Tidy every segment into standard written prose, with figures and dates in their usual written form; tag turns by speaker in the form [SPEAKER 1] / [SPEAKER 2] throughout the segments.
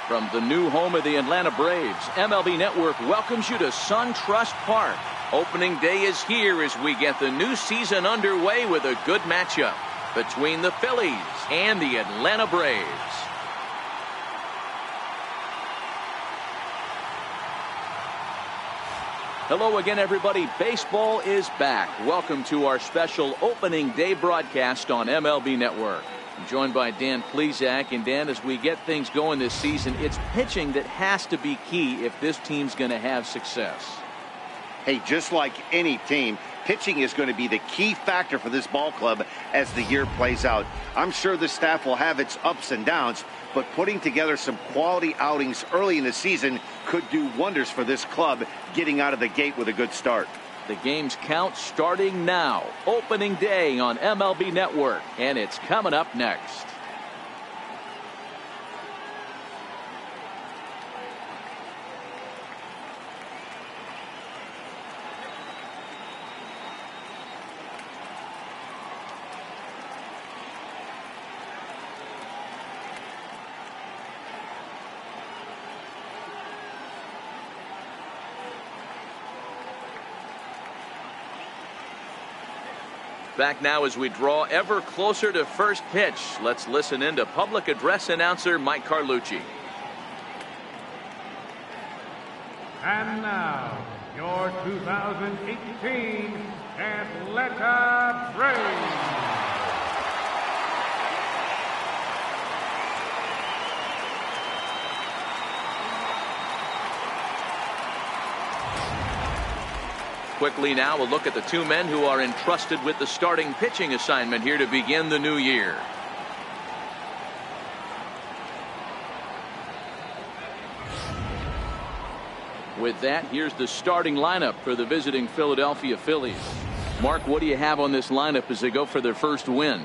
[SPEAKER 1] From the new home of the Atlanta Braves, MLB Network welcomes you to SunTrust Park. Opening day is here as we get the new season underway with a good matchup between the Phillies and the Atlanta Braves. Hello again, everybody. Baseball is back. Welcome to our special opening day broadcast on MLB Network. I'm joined by Dan Plesac. And Dan, as we get things going this season, it's pitching that has to be key if this team's going to have success.
[SPEAKER 2] Hey, just like any team, pitching is going to be the key factor for this ball club as the year plays out. I'm sure the staff will have its ups and downs, but putting together some quality outings early in the season could do wonders for this club getting out of the gate with a good start.
[SPEAKER 1] The games count starting now. Opening day on MLB Network, and it's coming up next. Back now as we draw ever closer to first pitch. Let's listen in to public address announcer Mike Carlucci.
[SPEAKER 3] And now, your 2018 Atlanta Braves.
[SPEAKER 1] Quickly now, a look at the two men who are entrusted with the starting pitching assignment here to begin the new year. With that, here's the starting lineup for the visiting Philadelphia Phillies. Mark, what do you have on this lineup as they go for their first win?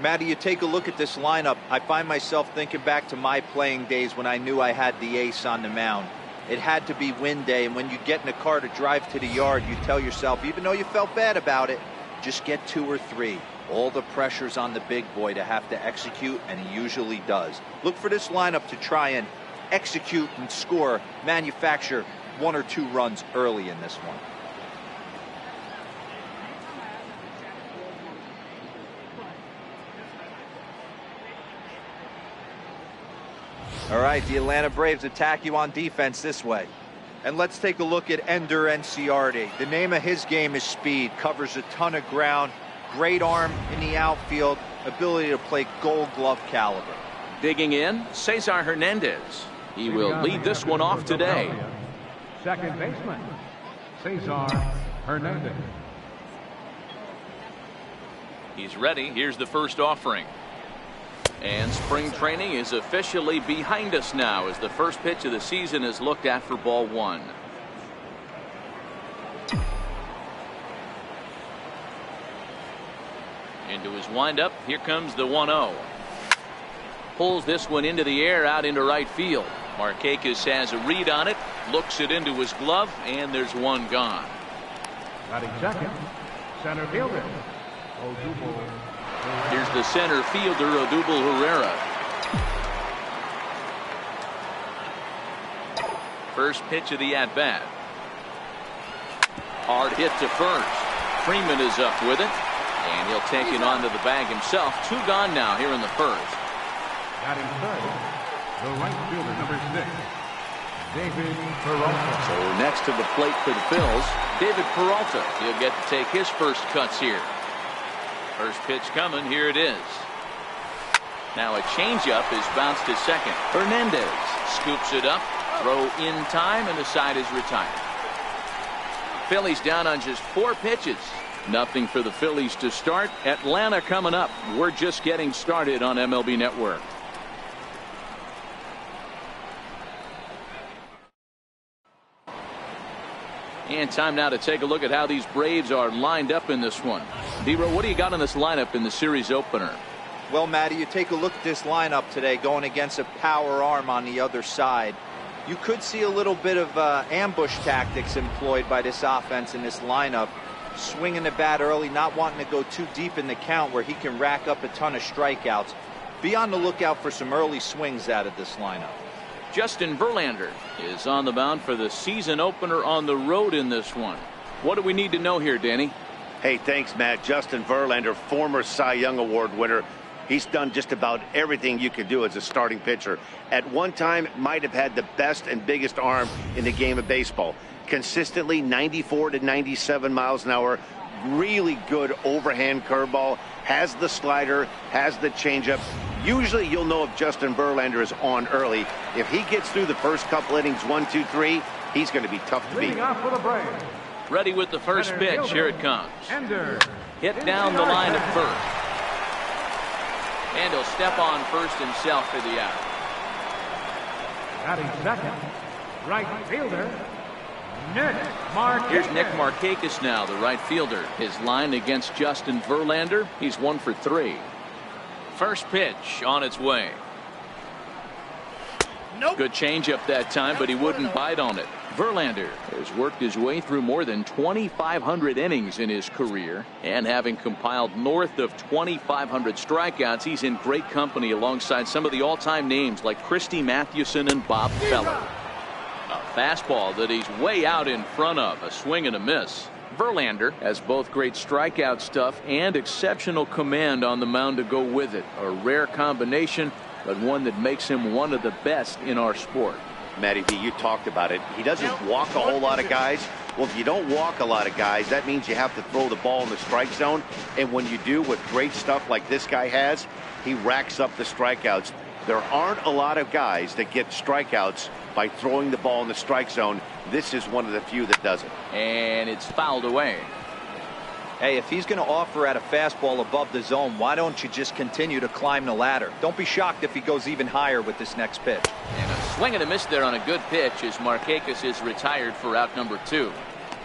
[SPEAKER 4] Matty, you take a look at this lineup. I find myself thinking back to my playing days when I knew I had the ace on the mound. It had to be win day, and when you get in a car to drive to the yard, you tell yourself, even though you felt bad about it, just get 2 or 3. All the pressure's on the big boy to have to execute, and he usually does. Look for this lineup to try and execute and score, manufacture 1 or 2 runs early in this one. All right, the Atlanta Braves attack you on defense this way. And let's take a look at Ender Enciarte. The name of his game is speed, covers a ton of ground, great arm in the outfield, ability to play Gold Glove caliber.
[SPEAKER 1] Digging in, Cesar Hernandez. He will lead this one off today.
[SPEAKER 3] Second baseman, Cesar Hernandez.
[SPEAKER 1] He's ready. Here's the first offering. And spring training is officially behind us now as the first pitch of the season is looked at for ball 1. Into his windup. Here comes the 1-0. Pulls this one into the air out into right field. Markakis has a read on it, looks it into his glove, and there's one gone.
[SPEAKER 3] Batting second, center fielder,
[SPEAKER 1] Here's the center fielder, Odubel Herrera. First pitch of the at-bat. Hard hit to first. Freeman is up with it, and he'll take it onto the bag himself. 2 gone now here in the first.
[SPEAKER 3] Batting third, the right fielder, number 6, David Peralta.
[SPEAKER 1] So next to the plate for the Phils, David Peralta. He'll get to take his first cuts here. First pitch coming. Here it is. Now a changeup is bounced to second. Hernandez scoops it up. Throw in time, and the side is retired. Phillies down on just 4 pitches. Nothing for the Phillies to start. Atlanta coming up. We're just getting started on MLB Network. And time now to take a look at how these Braves are lined up in this one. D-Row, what do you got in this lineup in the series opener?
[SPEAKER 4] Well, Matty, you take a look at this lineup today going against a power arm on the other side. You could see a little bit of ambush tactics employed by this offense in this lineup. Swinging the bat early, not wanting to go too deep in the count where he can rack up a ton of strikeouts. Be on the lookout for some early swings out of this lineup.
[SPEAKER 1] Justin Verlander is on the mound for the season opener on the road in this one. What do we need to know here, Danny?
[SPEAKER 2] Hey, thanks, Matt. Justin Verlander, former Cy Young Award winner. He's done just about everything you could do as a starting pitcher. At one time, might have had the best and biggest arm in the game of baseball. Consistently 94 to 97 miles an hour. Really good overhand curveball. Has the slider, has the changeup. Usually you'll know if Justin Verlander is on early. If he gets through the first couple innings, 1, 2, 3, he's going to be tough to beat.
[SPEAKER 1] Ready with the first pitch. Here it comes. Hit down the line at first. And he'll step on first himself for the out.
[SPEAKER 3] Batting second, right fielder, Nick Markakis.
[SPEAKER 1] Here's Nick Markakis now, the right fielder. His line against Justin Verlander, he's 1 for 3. First pitch on its way. Nope. Good changeup that time, but he wouldn't bite on it. Verlander has worked his way through more than 2,500 innings in his career, and having compiled north of 2,500 strikeouts, he's in great company alongside some of the all-time names like Christy Mathewson and Bob Feller. A fastball that he's way out in front of, a swing and a miss. Verlander has both great strikeout stuff and exceptional command on the mound to go with it. A rare combination, but one that makes him one of the best in our sport.
[SPEAKER 2] Matty B, you talked about it. He doesn't walk a whole lot of guys. Well, if you don't walk a lot of guys, that means you have to throw the ball in the strike zone. And when you do, with great stuff like this guy has, he racks up the strikeouts. There aren't a lot of guys that get strikeouts by throwing the ball in the strike zone. This is one of the few that does it.
[SPEAKER 1] And it's fouled away.
[SPEAKER 4] Hey, if he's going to offer at a fastball above the zone, why don't you just continue to climb the ladder? Don't be shocked if he goes even higher with this next pitch.
[SPEAKER 1] And a swing and a miss there on a good pitch as Markakis is retired for out number 2.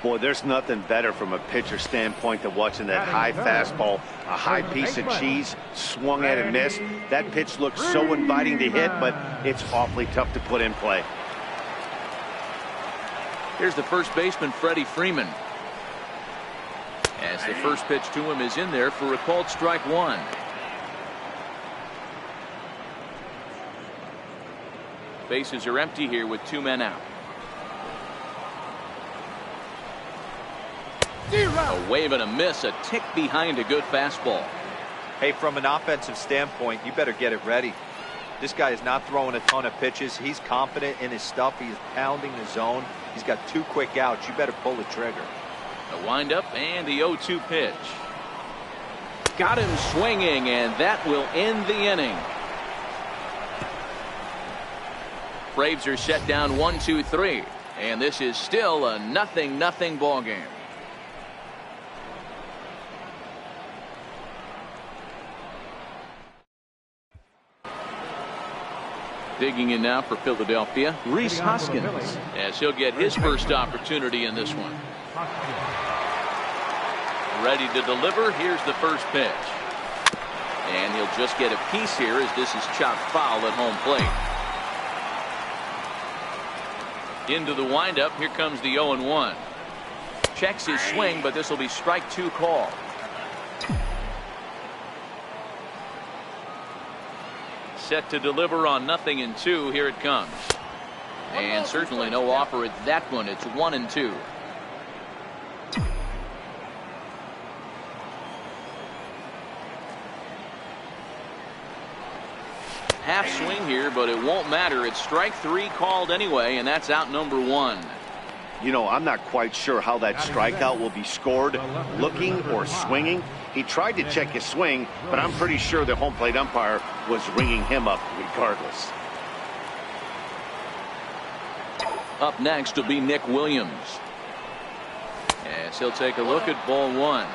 [SPEAKER 2] Boy, there's nothing better from a pitcher standpoint than watching that high fastball, a high piece of cheese, swung at and missed. That pitch looks so inviting to hit, but it's awfully tough to put in play.
[SPEAKER 1] Here's the first baseman, Freddie Freeman. As the first pitch to him is in there for a called strike 1. Bases are empty here with 2 men out. A wave and a miss, a tick behind a good fastball.
[SPEAKER 4] Hey, from an offensive standpoint, you better get it ready. This guy is not throwing a ton of pitches. He's confident in his stuff. He is pounding the zone. He's got 2 quick outs. You better pull the trigger.
[SPEAKER 1] A windup and the 0-2 pitch. Got him swinging, and that will end the inning. Braves are set down 1-2-3, and this is still a 0-0 ball game. Digging in now for Philadelphia, Rhys Hoskins, as he'll get his first opportunity in this one. Ready to deliver. Here's the first pitch. And he'll just get a piece here as this is chopped foul at home plate. Into the windup. Here comes the 0-1. Checks his swing, but this will be strike 2 call. Set to deliver on 0-2. Here it comes. And certainly no offer at that one. It's 1-2. Half swing here, but it won't matter. It's strike 3 called anyway, and that's out number 1.
[SPEAKER 2] You know, I'm not quite sure how that strikeout will be scored, looking or swinging. He tried to check his swing, but I'm pretty sure the home plate umpire was ringing him up regardless.
[SPEAKER 1] Up next will be Nick Williams, as he'll take a look at ball 1.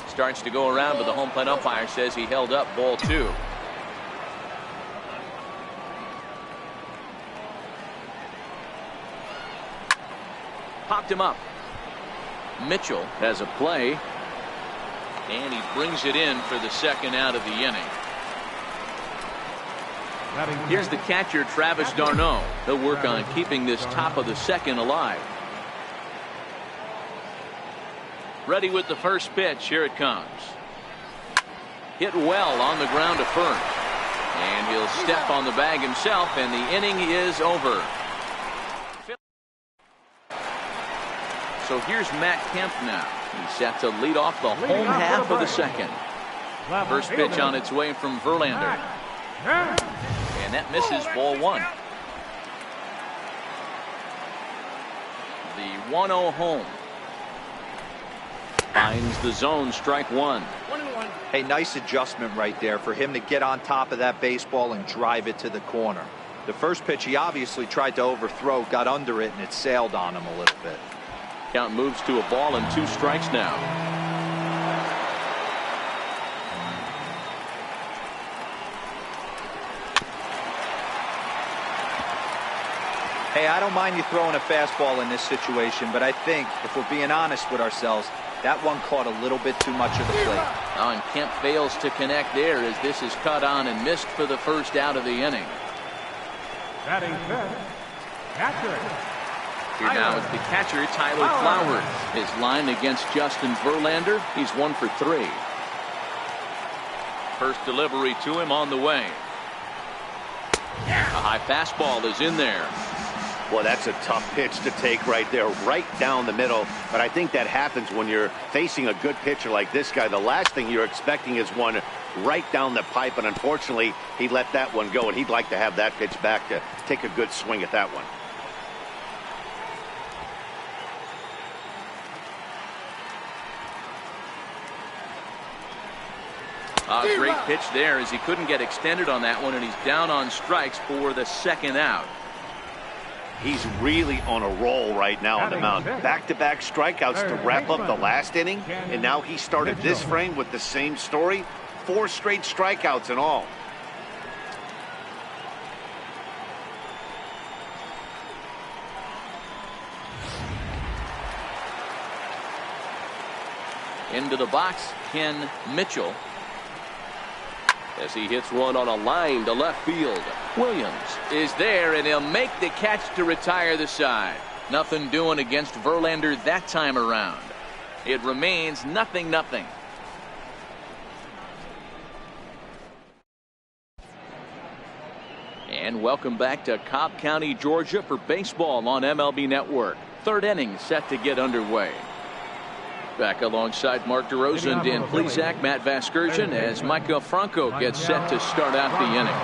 [SPEAKER 1] Starts to go around, but the home plate umpire says he held up ball 2. Popped him up. Mitchell has a play, and he brings it in for the second out of the inning. Here's the catcher, Travis d'Arnaud. He'll work on keeping this top of the second alive. Ready with the first pitch. Here it comes. Hit well on the ground to first. And he'll step on the bag himself, and the inning is over. So here's Matt Kemp now. He's set to lead off the home half of the second. First pitch on its way from Verlander. And that misses, ball one. The 1-0 home. Finds the zone, strike one.
[SPEAKER 4] Hey, nice adjustment right there for him to get on top of that baseball and drive it to the corner. The first pitch he obviously tried to overthrow, got under it, and it sailed on him a little bit.
[SPEAKER 1] Count moves to a ball and 2 strikes now.
[SPEAKER 4] Hey, I don't mind you throwing a fastball in this situation, but I think if we're being honest with ourselves, that one caught a little bit too much of the plate.
[SPEAKER 1] Oh, and Kemp fails to connect there as this is cut on and missed for the first out of the inning.
[SPEAKER 3] Batting fifth, catcher.
[SPEAKER 1] Here now is the catcher, Tyler Flowers. His line against Justin Verlander, he's 1 for 3. First delivery to him on the way. A high fastball is in there.
[SPEAKER 2] Well, that's a tough pitch to take right there, right down the middle. But I think that happens when you're facing a good pitcher like this guy. The last thing you're expecting is one right down the pipe, and unfortunately, he let that one go, and he'd like to have that pitch back to take a good swing at that one.
[SPEAKER 1] A great pitch there as he couldn't get extended on that one, and he's down on strikes for the second out.
[SPEAKER 2] He's really on a roll right now on the mound. Back-to-back strikeouts to wrap up the last inning, and now he started this frame with the same story. 4 straight strikeouts in all.
[SPEAKER 1] Into the box, Ken Mitchell. As he hits one on a line to left field. Williams is there, and he'll make the catch to retire the side. Nothing doing against Verlander that time around. It remains 0-0. And welcome back to Cobb County, Georgia for baseball on MLB Network. Third inning set to get underway. Back alongside Mark DeRosa and Dan Plesac, Matt Vasgersian, as Micah Franco gets set to start out the inning.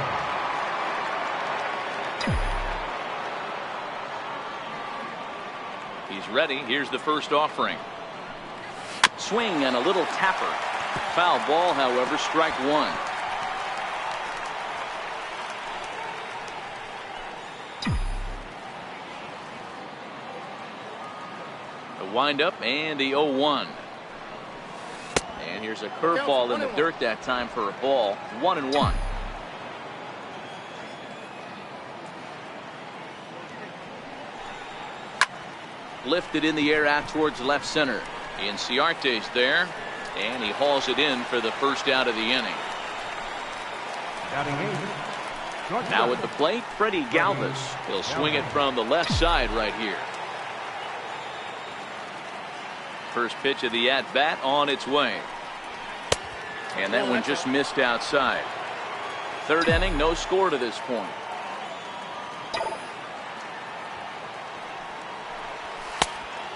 [SPEAKER 1] He's ready. Here's the first offering. Swing and a little tapper. Foul ball, however, strike one. Wind up and the 0-1. And here's a curveball in the dirt that time for a ball. 1-1. Lifted in the air out towards left center. Inciarte's there, and he hauls it in for the first out of the inning. Now at the plate, Freddie Galvis. He'll swing it from the left side right here. First pitch of the at-bat on its way. And that one just missed outside. Third inning, no score to this point.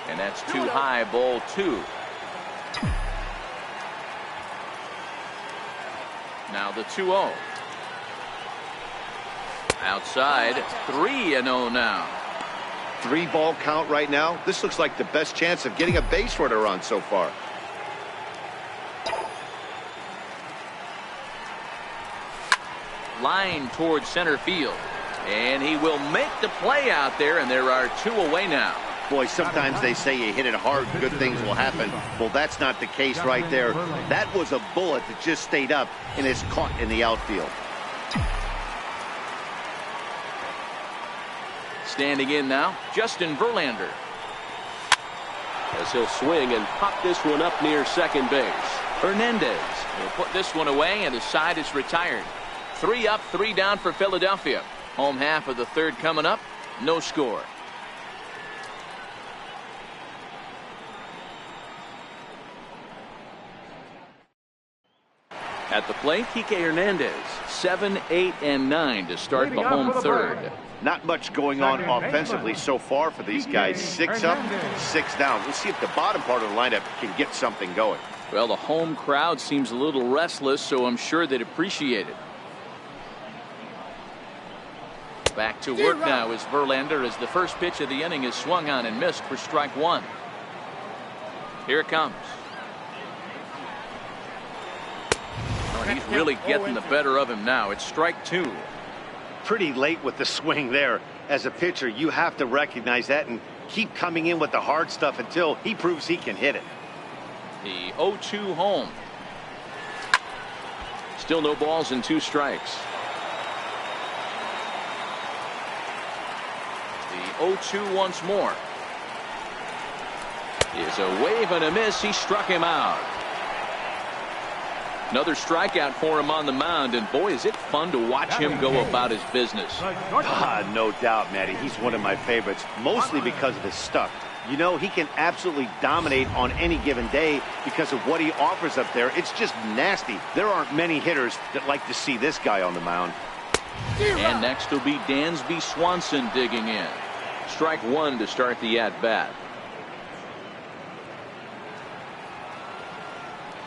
[SPEAKER 1] And that's too high, ball 2. Now the 2-0. Outside, 3-0 now.
[SPEAKER 2] 3-ball count right now. This looks like the best chance of getting a base runner on so far.
[SPEAKER 1] Line towards center field. And he will make the play out there, and there are 2 away now.
[SPEAKER 2] Boy, sometimes they say you hit it hard, good things will happen. Well, that's not the case right there. That was a bullet that just stayed up and is caught in the outfield.
[SPEAKER 1] Standing in now, Justin Verlander. As he'll swing and pop this one up near second base. Hernandez will put this one away, and the side is retired. 3 up, 3 down for Philadelphia. Home half of the third coming up. No score. At the plate, Kike Hernandez, 7, 8, and 9 to start the home third.
[SPEAKER 2] Not much going on offensively so far for these guys. 6 up, 6 down. We'll see if the bottom part of the lineup can get something going.
[SPEAKER 1] Well, the home crowd seems a little restless, so I'm sure they'd appreciate it. Back to work now is Verlander as the first pitch of the inning is swung on and missed for strike 1. Here it comes. Oh, he's really getting the better of him now. It's strike 2.
[SPEAKER 2] Pretty late with the swing there. As a pitcher, you have to recognize that and keep coming in with the hard stuff until he proves he can hit it.
[SPEAKER 1] The 0-2 home. Still no balls and 2 strikes. The 0-2 once more. Is a wave and a miss. He struck him out. Another strikeout for him on the mound, and boy, is it fun to watch him go about his business.
[SPEAKER 2] No doubt, Matty. He's one of my favorites, mostly because of his stuff. You know, he can absolutely dominate on any given day because of what he offers up there. It's just nasty. There aren't many hitters that like to see this guy on the mound.
[SPEAKER 1] And next will be Dansby Swanson digging in. Strike 1 to start the at-bat.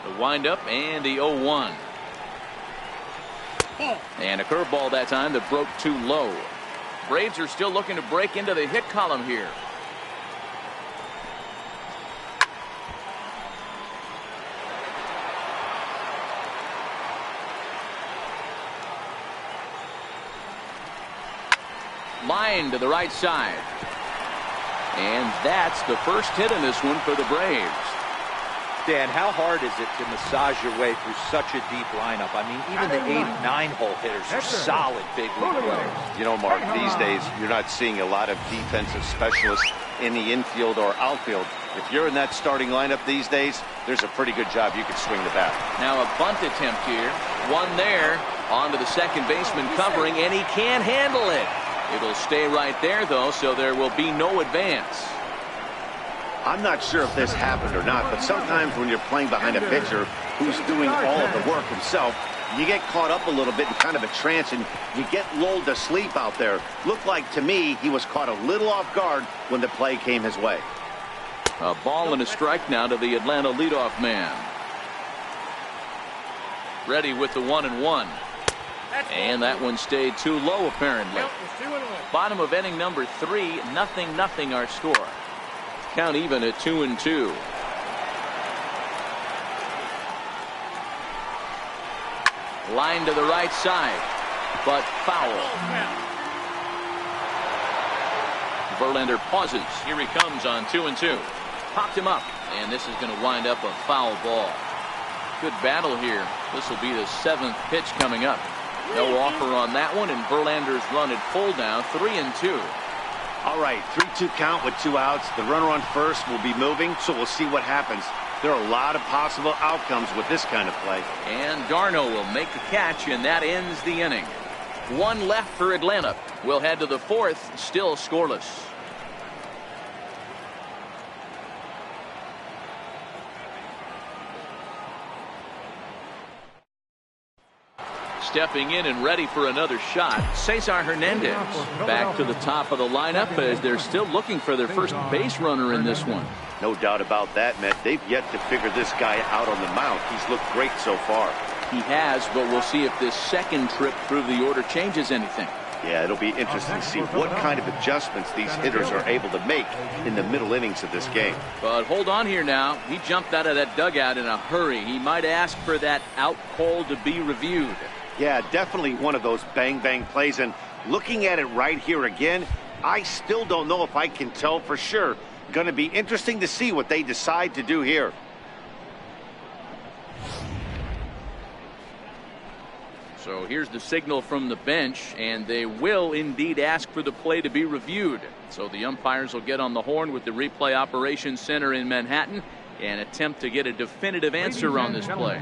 [SPEAKER 1] The windup and the 0-1. And a curveball that time that broke too low. Braves are still looking to break into the hit column here. Line to the right side. And that's the first hit in this one for the Braves.
[SPEAKER 4] Dan, how hard is it to massage your way through such a deep lineup? I mean, even the 8 and 9 hole hitters are solid big league players.
[SPEAKER 2] You know, Mark, these days you're not seeing a lot of defensive specialists in the infield or outfield. If you're in that starting lineup these days, there's a pretty good job you can swing the bat.
[SPEAKER 1] Now a bunt attempt here. One there. On to the second baseman covering, and he can't handle it. It'll stay right there, though, so there will be no advance.
[SPEAKER 2] I'm not sure if this happened or not, but sometimes when you're playing behind a pitcher who's doing all of the work himself, you get caught up a little bit in kind of a trance and you get lulled to sleep out there. Looked like to me he was caught a little off guard when the play came his way.
[SPEAKER 1] A ball and a strike now to the Atlanta leadoff man. Ready with the 1-1. And that one stayed too low apparently. Bottom of inning number 3, 0-0 our score. Count even at 2-2. Line to the right side, but foul. Verlander pauses. Here he comes on 2-2. Popped him up, and this is going to wind up a foul ball. Good battle here. This will be the 7th pitch coming up. No offer on that one, and Verlander's run at full now, 3-2.
[SPEAKER 2] All right, 3-2 count with 2 outs. The runner on first will be moving, so we'll see what happens. There are a lot of possible outcomes with this kind of play.
[SPEAKER 1] And Darno will make the catch, and that ends the inning. 1 left for Atlanta. We'll head to the 4th, still scoreless. Stepping in and ready for another shot, Cesar Hernandez. Back to the top of the lineup as they're still looking for their first base runner in this one.
[SPEAKER 2] No doubt about that, Matt. They've yet to figure this guy out on the mound. He's looked great so far.
[SPEAKER 1] He has, but we'll see if this second trip through the order changes anything.
[SPEAKER 2] Yeah, it'll be interesting to see what kind of adjustments these hitters are able to make in the middle innings of this game.
[SPEAKER 1] But hold on here now. He jumped out of that dugout in a hurry. He might ask for that out call to be reviewed.
[SPEAKER 2] Yeah, definitely one of those bang-bang plays. And looking at it right here again, I still don't know if I can tell for sure. Going to be interesting to see what they decide to do here.
[SPEAKER 1] So here's the signal from the bench, and they will indeed ask for the play to be reviewed. So the umpires will get on the horn with the replay operations center in Manhattan and attempt to get a definitive answer on this play.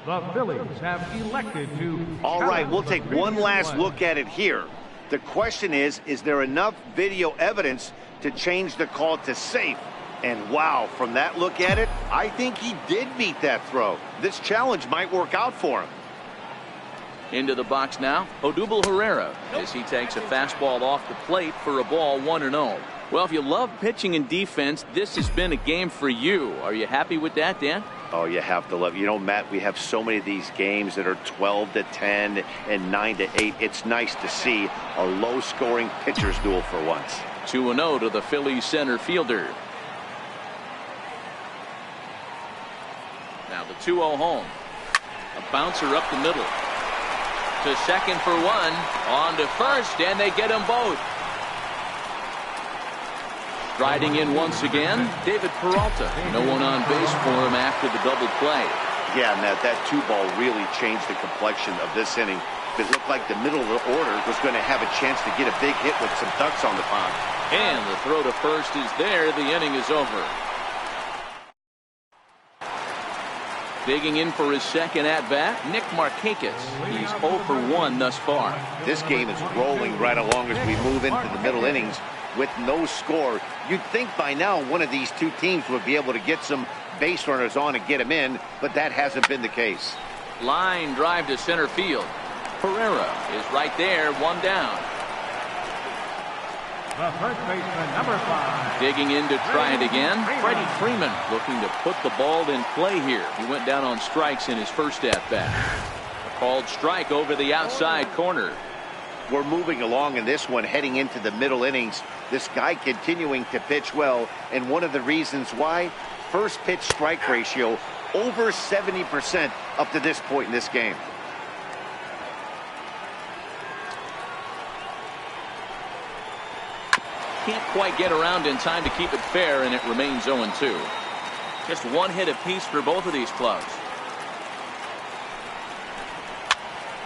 [SPEAKER 3] The Phillies have elected to...
[SPEAKER 2] All right, we'll take one last look at it here. The question is there enough video evidence to change the call to safe? And wow, from that look at it, I think he did beat that throw. This challenge might work out for him.
[SPEAKER 1] Into the box now, Odubel Herrera, as he takes a fastball off the plate for a ball 1-0. Well, if you love pitching and defense, this has been a game for you. Are you happy with that, Dan?
[SPEAKER 2] Oh, you have to love. You know, Matt, we have so many of these games that are 12-10 and 9-8. It's nice to see a low-scoring pitcher's duel for once.
[SPEAKER 1] 2-0 to the Phillies center fielder. Now the 2-0 home. A bouncer up the middle. To second for one. On to first, and they get them both. Riding in once again, David Peralta. No one on base for him after the double play.
[SPEAKER 2] Yeah, Matt, that 2-ball really changed the complexion of this inning. It looked like the middle of the order was going to have a chance to get a big hit with some ducks on the pond.
[SPEAKER 1] And the throw to first is there. The inning is over. Digging in for his second at-bat, Nick Markakis. He's 0 for 1 thus far.
[SPEAKER 2] This game is rolling right along as we move into the middle innings with no score. You'd think by now one of these two teams would be able to get some base runners on and get them in, but that hasn't been the case.
[SPEAKER 1] Line drive to center field. Herrera is right there, one down.
[SPEAKER 3] The first baseman, number 5.
[SPEAKER 1] Digging in to try it again. Freddie Freeman looking to put the ball in play here. He went down on strikes in his first at-bat. A called strike over the outside corner.
[SPEAKER 2] We're moving along in this one, heading into the middle innings. This guy continuing to pitch well, and one of the reasons why, first pitch strike ratio over 70% up to this point in this game.
[SPEAKER 1] Can't quite get around in time to keep it fair, and it remains 0-2. Just one hit apiece for both of these clubs.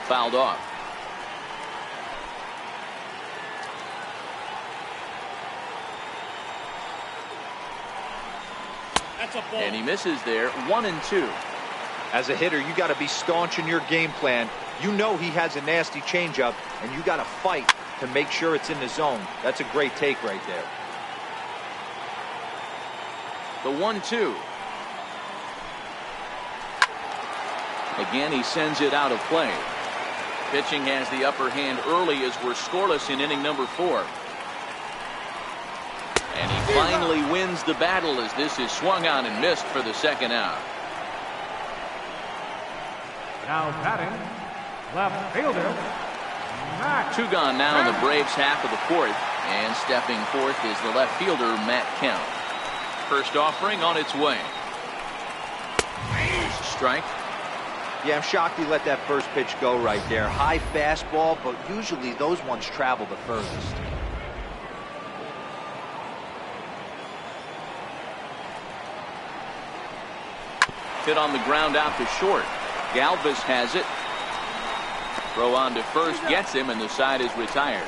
[SPEAKER 1] Fouled off. And he misses there. 1-2.
[SPEAKER 4] As a hitter, you got to be staunch in your game plan. You know he has a nasty changeup, and you got to fight to make sure it's in the zone. That's a great take right there.
[SPEAKER 1] The 1-2. Again, he sends it out of play. Pitching has the upper hand early as we're scoreless in inning number 4. And he finally wins the battle as this is swung on and missed for the second out.
[SPEAKER 3] Now batting, left fielder, Matt.
[SPEAKER 1] 2 gone now in the Braves half of the 4th. And stepping forth is the left fielder, Matt Kemp. First offering on its way. Here's a strike.
[SPEAKER 4] Yeah, I'm shocked he let that first pitch go right there. High fastball, but usually those ones travel the furthest.
[SPEAKER 1] Hit on the ground out to short. Galvis has it. Throw on to first, gets him, and the side is retired.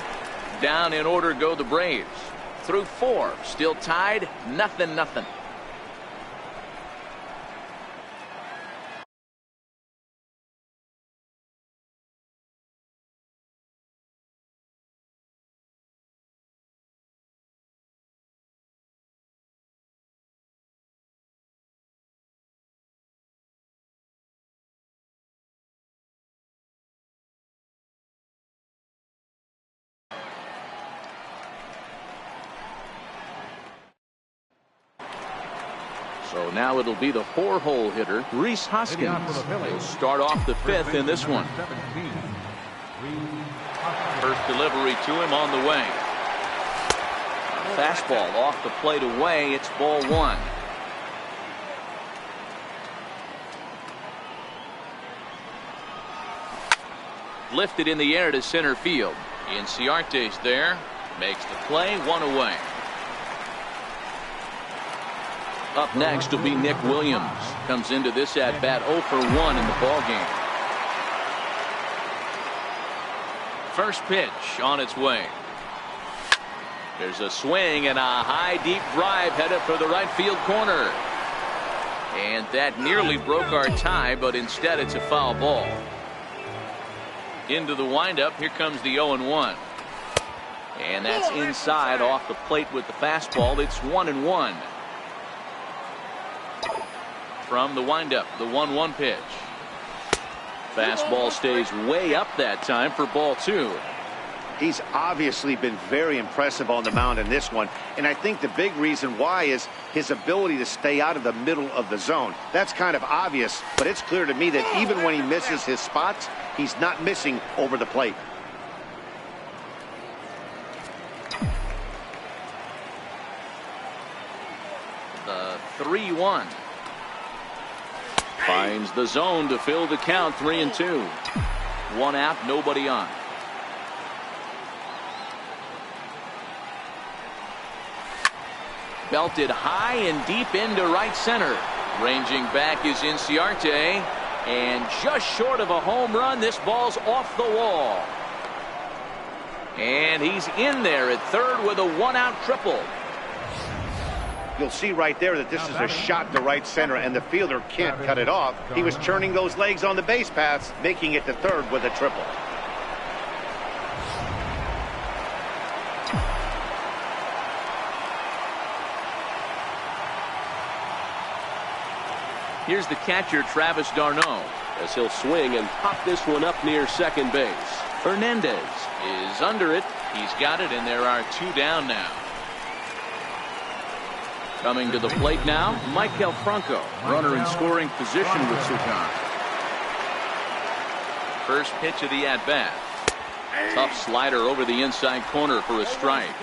[SPEAKER 1] Down in order go the Braves. Through 4, still tied, 0-0. So now it'll be the 4-hole hitter, Rhys Hoskins. He'll start off the 5th in this one. First delivery to him on the way. Fastball off the plate away. It's ball 1. Lifted in the air to center field. Inciarte's there. Makes the play, 1 away. Up next will be Nick Williams. Comes into this at-bat 0 for 1 in the ballgame. First pitch on its way. There's a swing and a high deep drive headed for the right field corner. And that nearly broke our tie, but instead it's a foul ball. Into the windup. Here comes the 0-1. And that's inside off the plate with the fastball. It's 1-1. From the windup, the 1-1 pitch. Fastball stays way up that time for ball 2.
[SPEAKER 2] He's obviously been very impressive on the mound in this one, and I think the big reason why is his ability to stay out of the middle of the zone. That's kind of obvious, but it's clear to me that even when he misses his spots, he's not missing over the plate.
[SPEAKER 1] The 3-1. Finds the zone to fill the count. 3-2. 1 out, nobody on. Belted high and deep into right center. Ranging back is Inciarte, and just short of a home run. This ball's off the wall. And he's in there at third with a 1-out triple.
[SPEAKER 2] You'll see right there that this is a shot to right center, and the fielder can't cut it off. He was churning those legs on the base paths, making it to third with a triple.
[SPEAKER 1] Here's the catcher, Travis d'Arnaud, as he'll swing and pop this one up near second base. Hernandez is under it. He's got it, and there are 2 down now. Coming to the plate now, Michael Franco, runner in scoring position with Sukan. First pitch of the at-bat. Tough slider over the inside corner for a strike.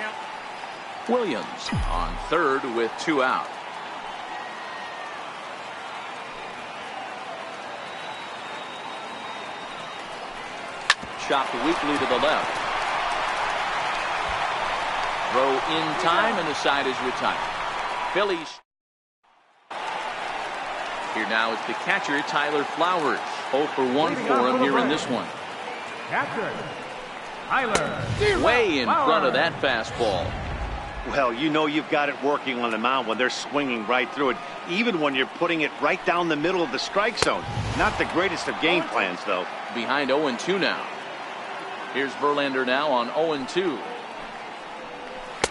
[SPEAKER 1] Williams on third with 2 out. Chopped weakly to the left. Throw in time, and the side is retired. Phillies. Here now is the catcher, Tyler Flowers. 0 for 1 for him here in this one.
[SPEAKER 3] Catcher, Tyler.
[SPEAKER 1] Way in front of that fastball.
[SPEAKER 2] Well, you know you've got it working on the mound when they're swinging right through it, even when you're putting it right down the middle of the strike zone. Not the greatest of game plans, though.
[SPEAKER 1] Behind 0-2 now. Here's Verlander now on 0-2.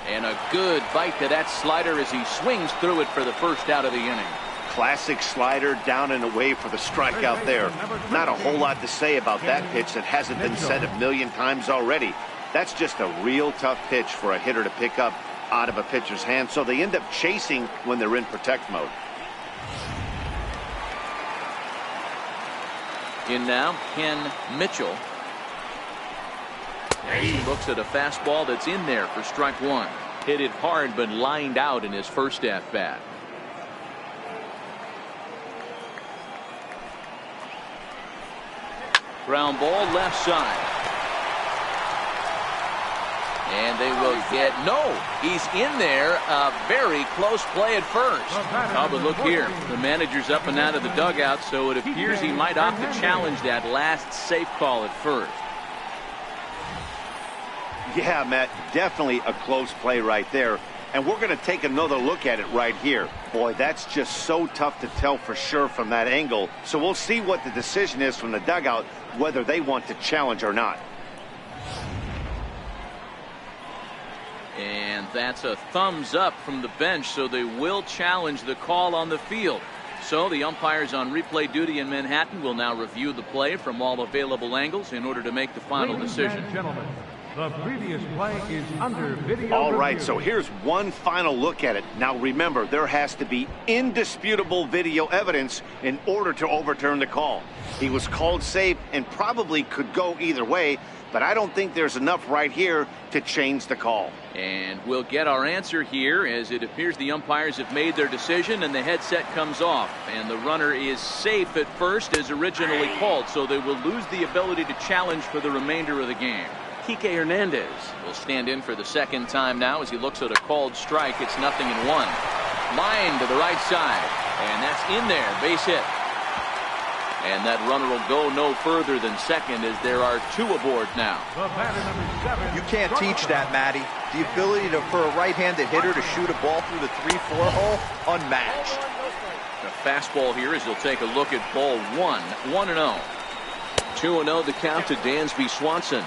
[SPEAKER 1] And a good bite to that slider as he swings through it for the first out of the inning.
[SPEAKER 2] Classic slider down and away for the strikeout there. Not a whole lot to say about that pitch that hasn't been said a million times already. That's just a real tough pitch for a hitter to pick up out of a pitcher's hand, so they end up chasing when they're in protect mode.
[SPEAKER 1] In now, Ken Mitchell. He looks at a fastball that's in there for strike 1. Hit it hard but lined out in his first at-bat. Ground ball left side. And they will get, no, he's in there. A very close play at first. Oh, but look here, the manager's up and out of the dugout, so it appears he might opt to challenge that last safe call at first.
[SPEAKER 2] Yeah, Matt, definitely a close play right there. And we're going to take another look at it right here. Boy, that's just so tough to tell for sure from that angle. So we'll see what the decision is from the dugout, whether they want to challenge or not.
[SPEAKER 1] And that's a thumbs up from the bench, so they will challenge the call on the field. So the umpires on replay duty in Manhattan will now review the play from all available angles in order to make the final decision.
[SPEAKER 3] Ladies and gentlemen, the previous play is under video.
[SPEAKER 2] All right,
[SPEAKER 3] review.
[SPEAKER 2] so here's one final look at it. Now remember, there has to be indisputable video evidence in order to overturn the call. He was called safe and probably could go either way, but I don't think there's enough right here to change the call.
[SPEAKER 1] And we'll get our answer here, as it appears the umpires have made their decision and the headset comes off. And the runner is safe at first as originally called, so they will lose the ability to challenge for the remainder of the game. Kike Hernandez will stand in for the second time now as he looks at a called strike. It's 0-1. Line to the right side, and that's in there, base hit. And that runner will go no further than second as there are 2 aboard now.
[SPEAKER 3] The batter, number 7.
[SPEAKER 4] You can't teach that, Matty. The ability for a right-handed hitter to shoot a ball through the 3-4 hole, unmatched.
[SPEAKER 1] The fastball here as he'll take a look at ball 1. 1-0. 2-0 the count to Dansby Swanson.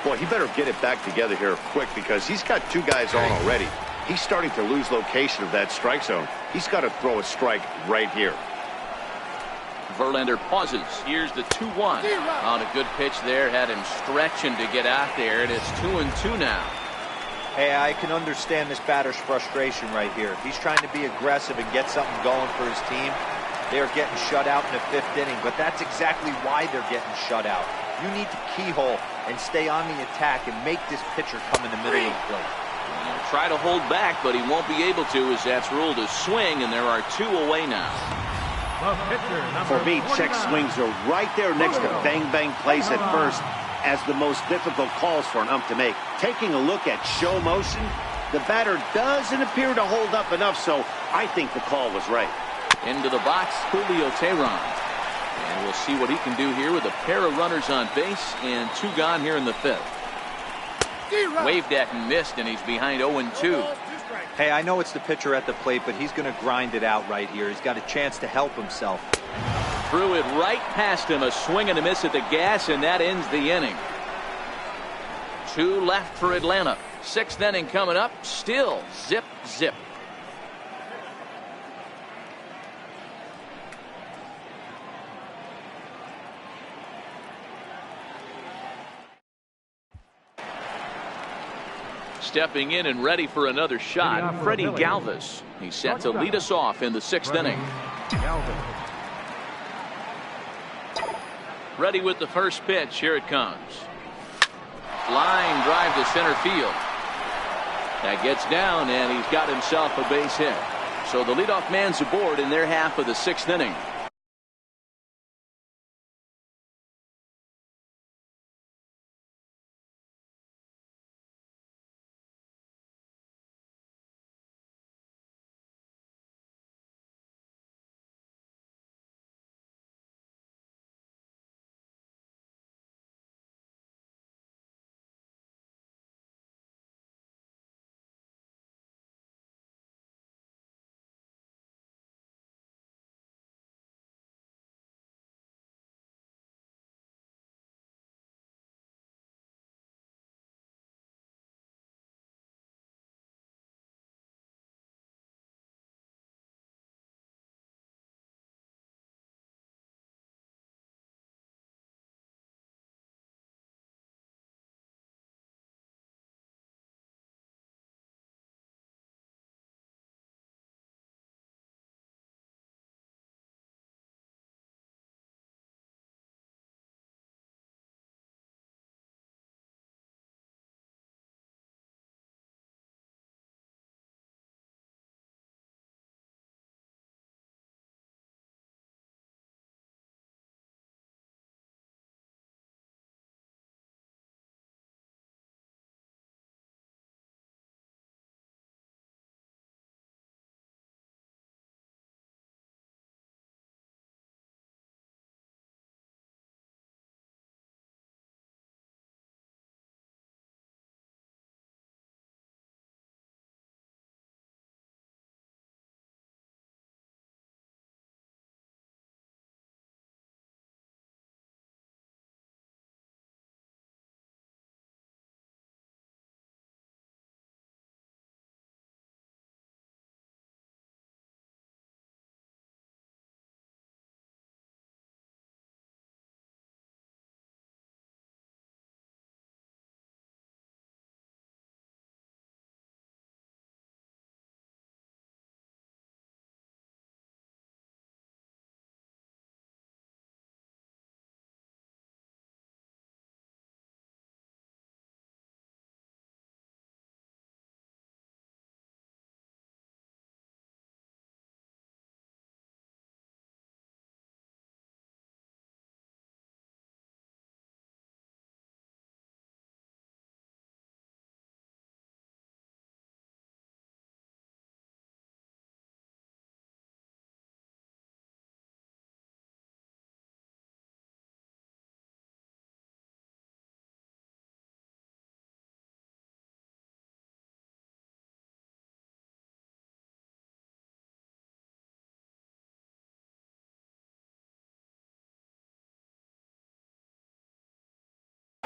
[SPEAKER 2] Boy, he better get it back together here quick because he's got 2 guys on already. He's starting to lose location of that strike zone. He's got to throw a strike right here.
[SPEAKER 1] Verlander pauses. Here's the 2-1. On a good pitch there. Had him stretching to get out there, and it's 2-2 now.
[SPEAKER 4] Hey, I can understand this batter's frustration right here. He's trying to be aggressive and get something going for his team. They are getting shut out in the 5th inning, but that's exactly why they're getting shut out. You need to keyhole and stay on the attack and make this pitcher come in the middle of the plate.
[SPEAKER 1] He'll try to hold back, but he won't be able to, as that's ruled a swing, and there are 2 away now.
[SPEAKER 2] For me, check swings are right there next to bang plays at first as the most difficult calls for an ump to make. Taking a look at show motion, the batter doesn't appear to hold up enough, so I think the call was right.
[SPEAKER 1] Into the box, Julio Teheran. And we'll see what he can do here with a pair of runners on base and 2 gone here in the 5th. Waved at and missed, and he's behind 0-2.
[SPEAKER 4] Hey, I know it's the pitcher at the plate, but he's going to grind it out right here. He's got a chance to help himself.
[SPEAKER 1] Threw it right past him, a swing and a miss at the gas, and that ends the inning. 2 left for Atlanta. 6th inning coming up. Still zip. Stepping in and ready for another shot, Freddie Galvis. He's set to lead us off in the 6th inning. Ready with the first pitch. Here it comes. Line drive to center field. That gets down, and he's got himself a base hit. So the leadoff man's aboard in their half of the 6th inning.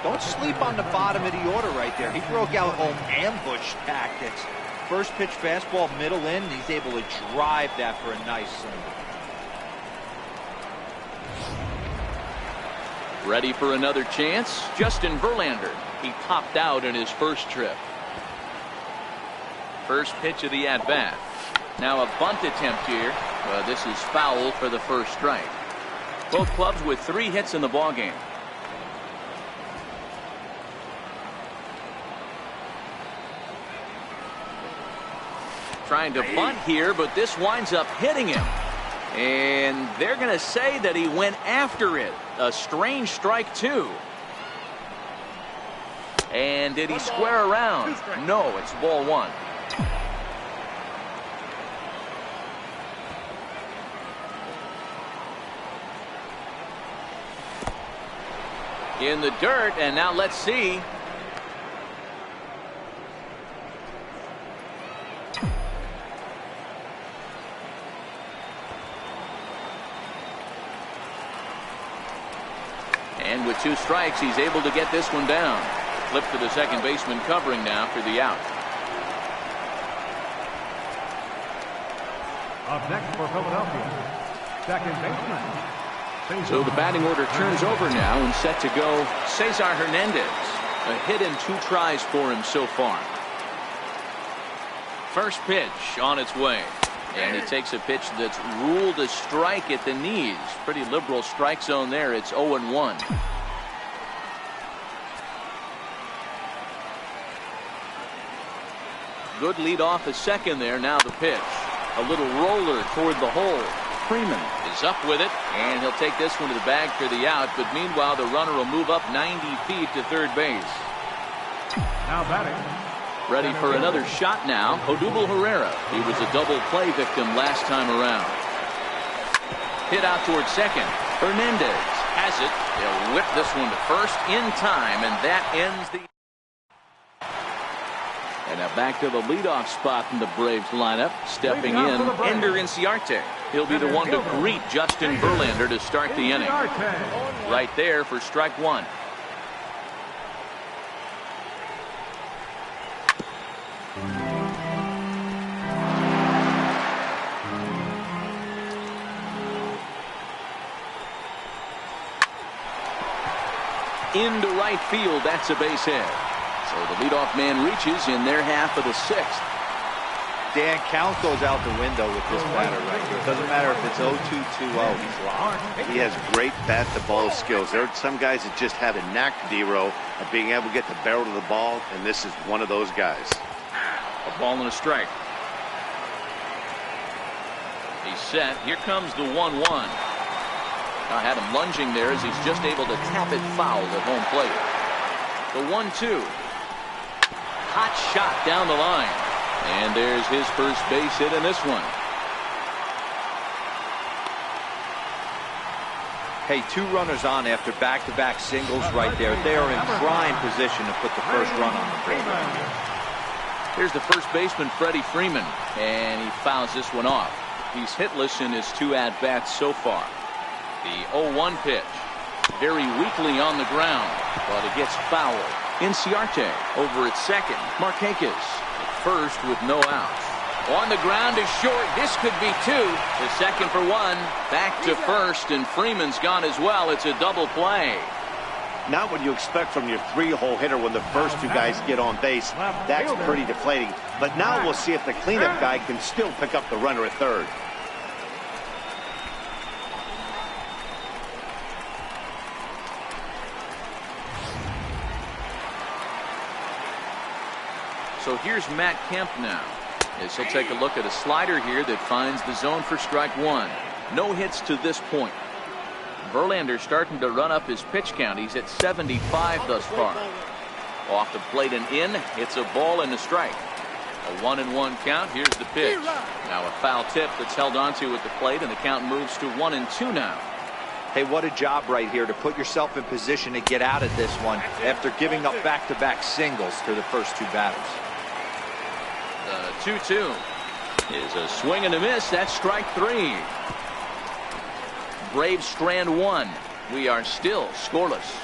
[SPEAKER 4] Don't sleep on the bottom of the order right there. He broke out home ambush tactics. First pitch fastball, middle in, and he's able to drive that for a nice single.
[SPEAKER 1] Ready for another chance? Justin Verlander. He popped out in his first trip. First pitch of the at-bat. Now a bunt attempt here. This is foul for the first strike. Both clubs with 3 hits in the ballgame. Trying to bunt here, but this winds up hitting him. And they're going to say that he went after it. A strange strike, too. And did he square around? No, it's ball 1. In the dirt, and now let's see. And with 2 strikes, he's able to get this one down. Flip to the second baseman covering now for the out.
[SPEAKER 3] Up next for Philadelphia, second baseman.
[SPEAKER 1] So the batting order turns over now and set to go Cesar Hernandez. A hit in 2 tries for him so far. First pitch on its way. And he takes a pitch that's ruled a strike at the knees. Pretty liberal strike zone there. It's 0-1. Good lead off a second there. Now the pitch. A little roller toward the hole. Freeman is up with it, and he'll take this one to the bag for the out. But meanwhile, the runner will move up 90 feet to third base.
[SPEAKER 3] Now batting.
[SPEAKER 1] Ready for another shot now. Odubel Herrera. He was a double play victim last time around. Hit out towards second. Hernandez has it. They'll whip this one to first in time, and that ends the. And now back to the leadoff spot in the Braves lineup. Stepping in, Ender Inciarte. He'll be the one to greet Justin Verlander to start the inning. Right there for strike 1. Into right field, that's a base hit. So the leadoff man reaches in their half of the 6th.
[SPEAKER 4] Dan, count goes out the window with this batter right here. It doesn't matter if it's 0-2, 2-0. He's locked.
[SPEAKER 2] He has great bat-to-ball skills. There are some guys that just have a knack, D-Row, of being able to get the barrel of the ball, and this is one of those guys.
[SPEAKER 1] A ball and a strike. He's set. Here comes the 1-1. I had him lunging there as he's just able to tap it foul at home plate. The 1-2. Hot shot down the line. And there's his first base hit in this one.
[SPEAKER 4] Hey, 2 runners on after back-to-back singles right there. They are in prime position to put the first run on the board right here.
[SPEAKER 1] Here's the first baseman, Freddie Freeman, and he fouls this one off. He's hitless in his 2 at-bats so far. The 0-1 pitch. Very weakly on the ground, but it gets fouled. Inciarte over at second. Marquez at first with no outs. On the ground is short. This could be 2. The second for 1. Back to first, and Freeman's gone as well. It's a double play.
[SPEAKER 2] Not what you expect from your 3-hole hitter when the first 2 guys get on base. That's pretty deflating. But now we'll see if the cleanup guy can still pick up the runner at third.
[SPEAKER 1] So here's Matt Kemp now, as he'll take a look at a slider here that finds the zone for strike 1. No hits to this point. Verlander starting to run up his pitch count. He's at 75 thus far. Off the plate and in. It's a ball and a strike. A 1-1 count. Here's the pitch. Now a foul tip that's held onto at the plate, and the count moves to 1-2 now.
[SPEAKER 4] Hey, what a job right here to put yourself in position to get out of this one after giving up back-to-back singles to the first 2 batters.
[SPEAKER 1] The 2-2 is a swing and a miss. That's strike 3. Braves strand 1. We are still scoreless.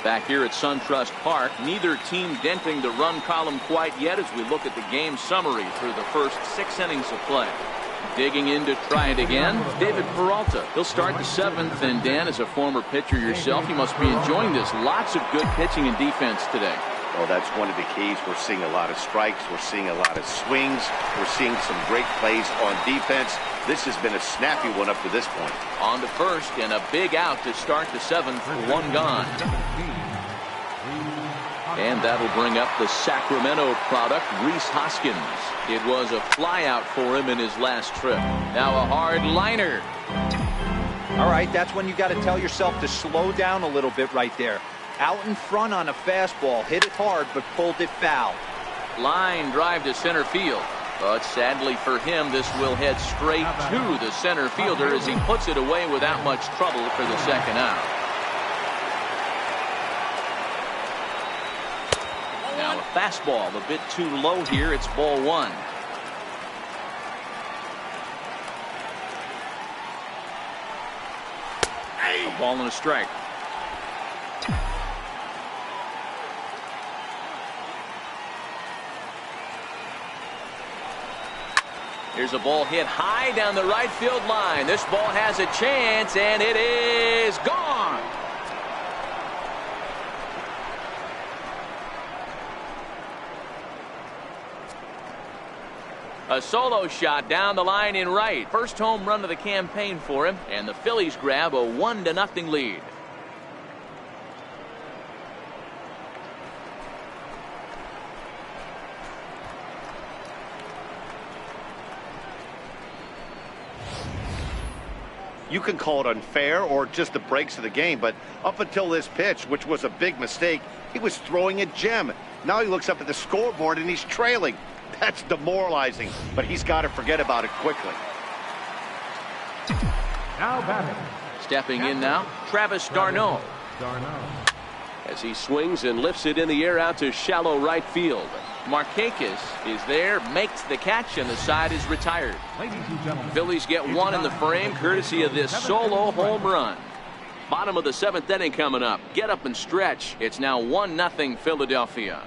[SPEAKER 1] Back here at SunTrust Park, neither team denting the run column quite yet as we look at the game summary through the first 6 innings of play. Digging in to try it again, David Peralta. He'll start the 7th, and Dan, as a former pitcher yourself, you must be enjoying this. Lots of good pitching and defense today.
[SPEAKER 2] Well, that's one of the keys. We're seeing a lot of strikes. We're seeing a lot of swings. We're seeing some great plays on defense. This has been a snappy one up to this point.
[SPEAKER 1] On to first, and a big out to start the 7th, 1 gone. And that'll bring up the Sacramento product, Rhys Hoskins. It was a flyout for him in his last trip. Now a hard liner.
[SPEAKER 4] All right, that's when you got to tell yourself to slow down a little bit right there. Out in front on a fastball, hit it hard, but pulled it foul.
[SPEAKER 1] Line drive to center field. But sadly for him, this will head straight to the center fielder as he puts it away without much trouble for the second out. Now a fastball a bit too low here. It's ball 1. A ball and a strike. Here's a ball hit high down the right field line. This ball has a chance, and it is gone. A solo shot down the line in right. First home run of the campaign for him, and the Phillies grab a 1-0 lead.
[SPEAKER 2] You can call it unfair or just the breaks of the game, but up until this pitch, which was a big mistake, he was throwing a gem. Now he looks up at the scoreboard and he's trailing. That's demoralizing, but he's got to forget about it quickly.
[SPEAKER 3] Now batting.
[SPEAKER 1] Stepping in now, Travis d'Arnaud.
[SPEAKER 5] As he swings and lifts it in the air out to shallow right field.
[SPEAKER 1] Markakis is there, makes the catch, and the side is retired.
[SPEAKER 3] Ladies and gentlemen,
[SPEAKER 1] Phillies get one in the frame courtesy of this solo home run. Bottom of the 7th inning coming up. Get up and stretch. It's now 1-0 Philadelphia.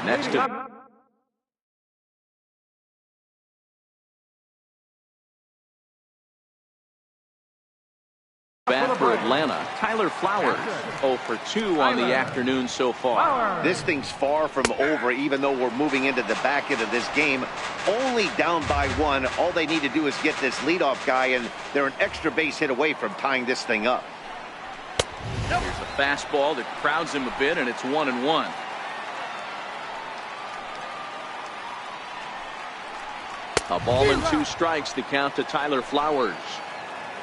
[SPEAKER 1] Next to bat for Atlanta, Tyler Flowers, 0 for 2 on the afternoon so far.
[SPEAKER 2] This thing's far from over, even though we're moving into the back end of this game. Only down by 1. All they need to do is get this leadoff guy, and they're an extra base hit away from tying this thing up.
[SPEAKER 1] Here's a fastball that crowds him a bit, and it's 1-1. A ball and 2 strikes to count to Tyler Flowers.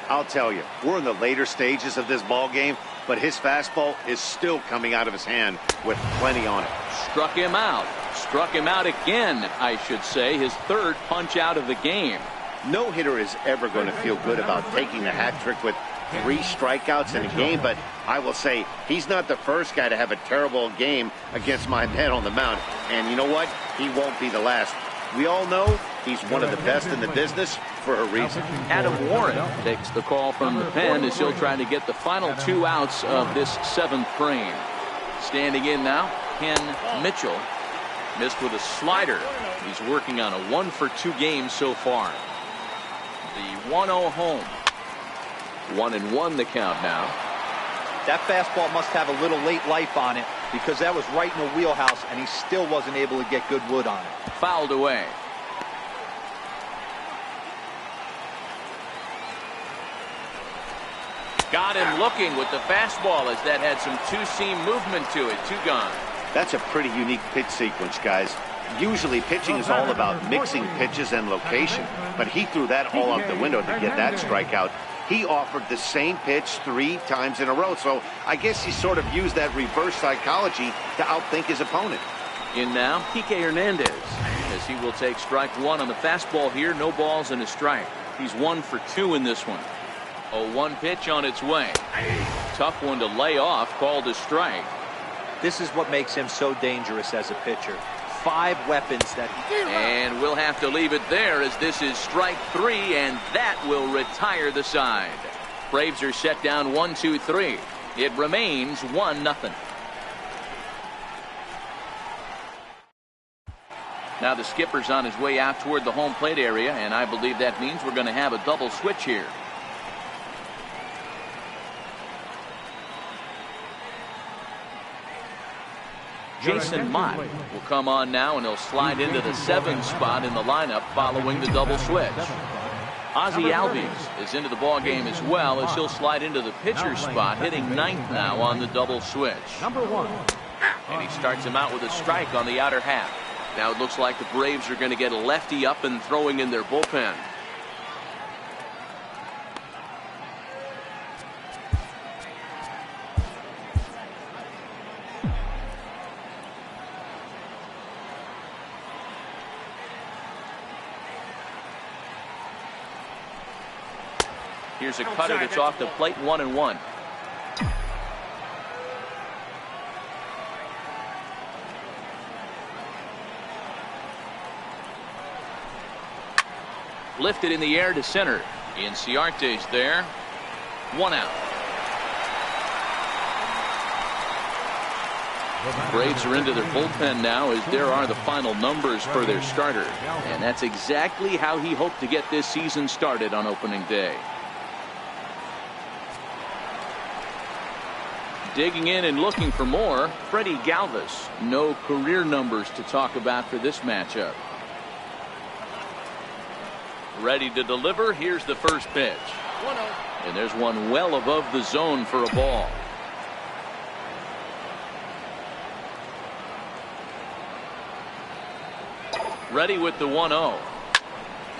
[SPEAKER 2] I'll tell you, we're in the later stages of this ball game, but his fastball is still coming out of his hand with plenty on it.
[SPEAKER 1] Struck him out. Struck him out again, I should say. His 3rd punch out of the game.
[SPEAKER 2] No hitter is ever going to feel good about taking the hat trick with 3 strikeouts in a game, but I will say he's not the first guy to have a terrible game against my man on the mound. And you know what? He won't be the last. We all know he's one of the best in the business for a reason.
[SPEAKER 1] Adam Warren takes the call from the pen as he'll try to get the final 2 outs of this 7th frame. Standing in now, Ken Mitchell. Missed with a slider. He's working on a 1 for 2 game so far. The 1-0 home. 1-1 the count now.
[SPEAKER 4] That fastball must have a little late life on it, because that was right in the wheelhouse, and he still wasn't able to get good wood on it.
[SPEAKER 1] Fouled away. Got him looking with the fastball as that had some 2-seam movement to it. 2 gone.
[SPEAKER 2] That's a pretty unique pitch sequence, guys. Usually pitching is all about mixing pitches and location, but he threw that all out the window to get that strikeout. He offered the same pitch 3 times in a row, so I guess he sort of used that reverse psychology to outthink his opponent.
[SPEAKER 1] In now, Kike Hernandez, as he will take strike 1 on the fastball here. No balls and a strike. He's 1 for 2 in this one. A 1 pitch on its way. Tough one to lay off, called a strike.
[SPEAKER 4] This is what makes him so dangerous as a pitcher. 5 weapons that he...
[SPEAKER 1] And we'll have to leave it there, as this is strike 3, and that will retire the side. Braves are set down 1-2-3. It remains 1-0. Now the skipper's on his way out toward the home plate area, and I believe that means we're going to have a double switch here. Jason Mott will come on now, and he'll slide into the 7th spot in the lineup following the double switch. Ozzie Albies is into the ball game as well, as he'll slide into the pitcher spot, hitting 9th now on the double switch. And he starts him out with a strike on the outer half. Now it looks like the Braves are going to get a lefty up and throwing in their bullpen. Here's a cutter that's off the plate. 1-1. Lifted in the air to center. Inciarte's there. 1 out. Braves are into their bullpen now, as there are the final numbers for their starter. And that's exactly how he hoped to get this season started on opening day. Digging in and looking for more, Freddie Galvis. No career numbers to talk about for this matchup. Ready to deliver. Here's the first pitch. 1-0. And there's one well above the zone for a ball. Ready with the 1-0.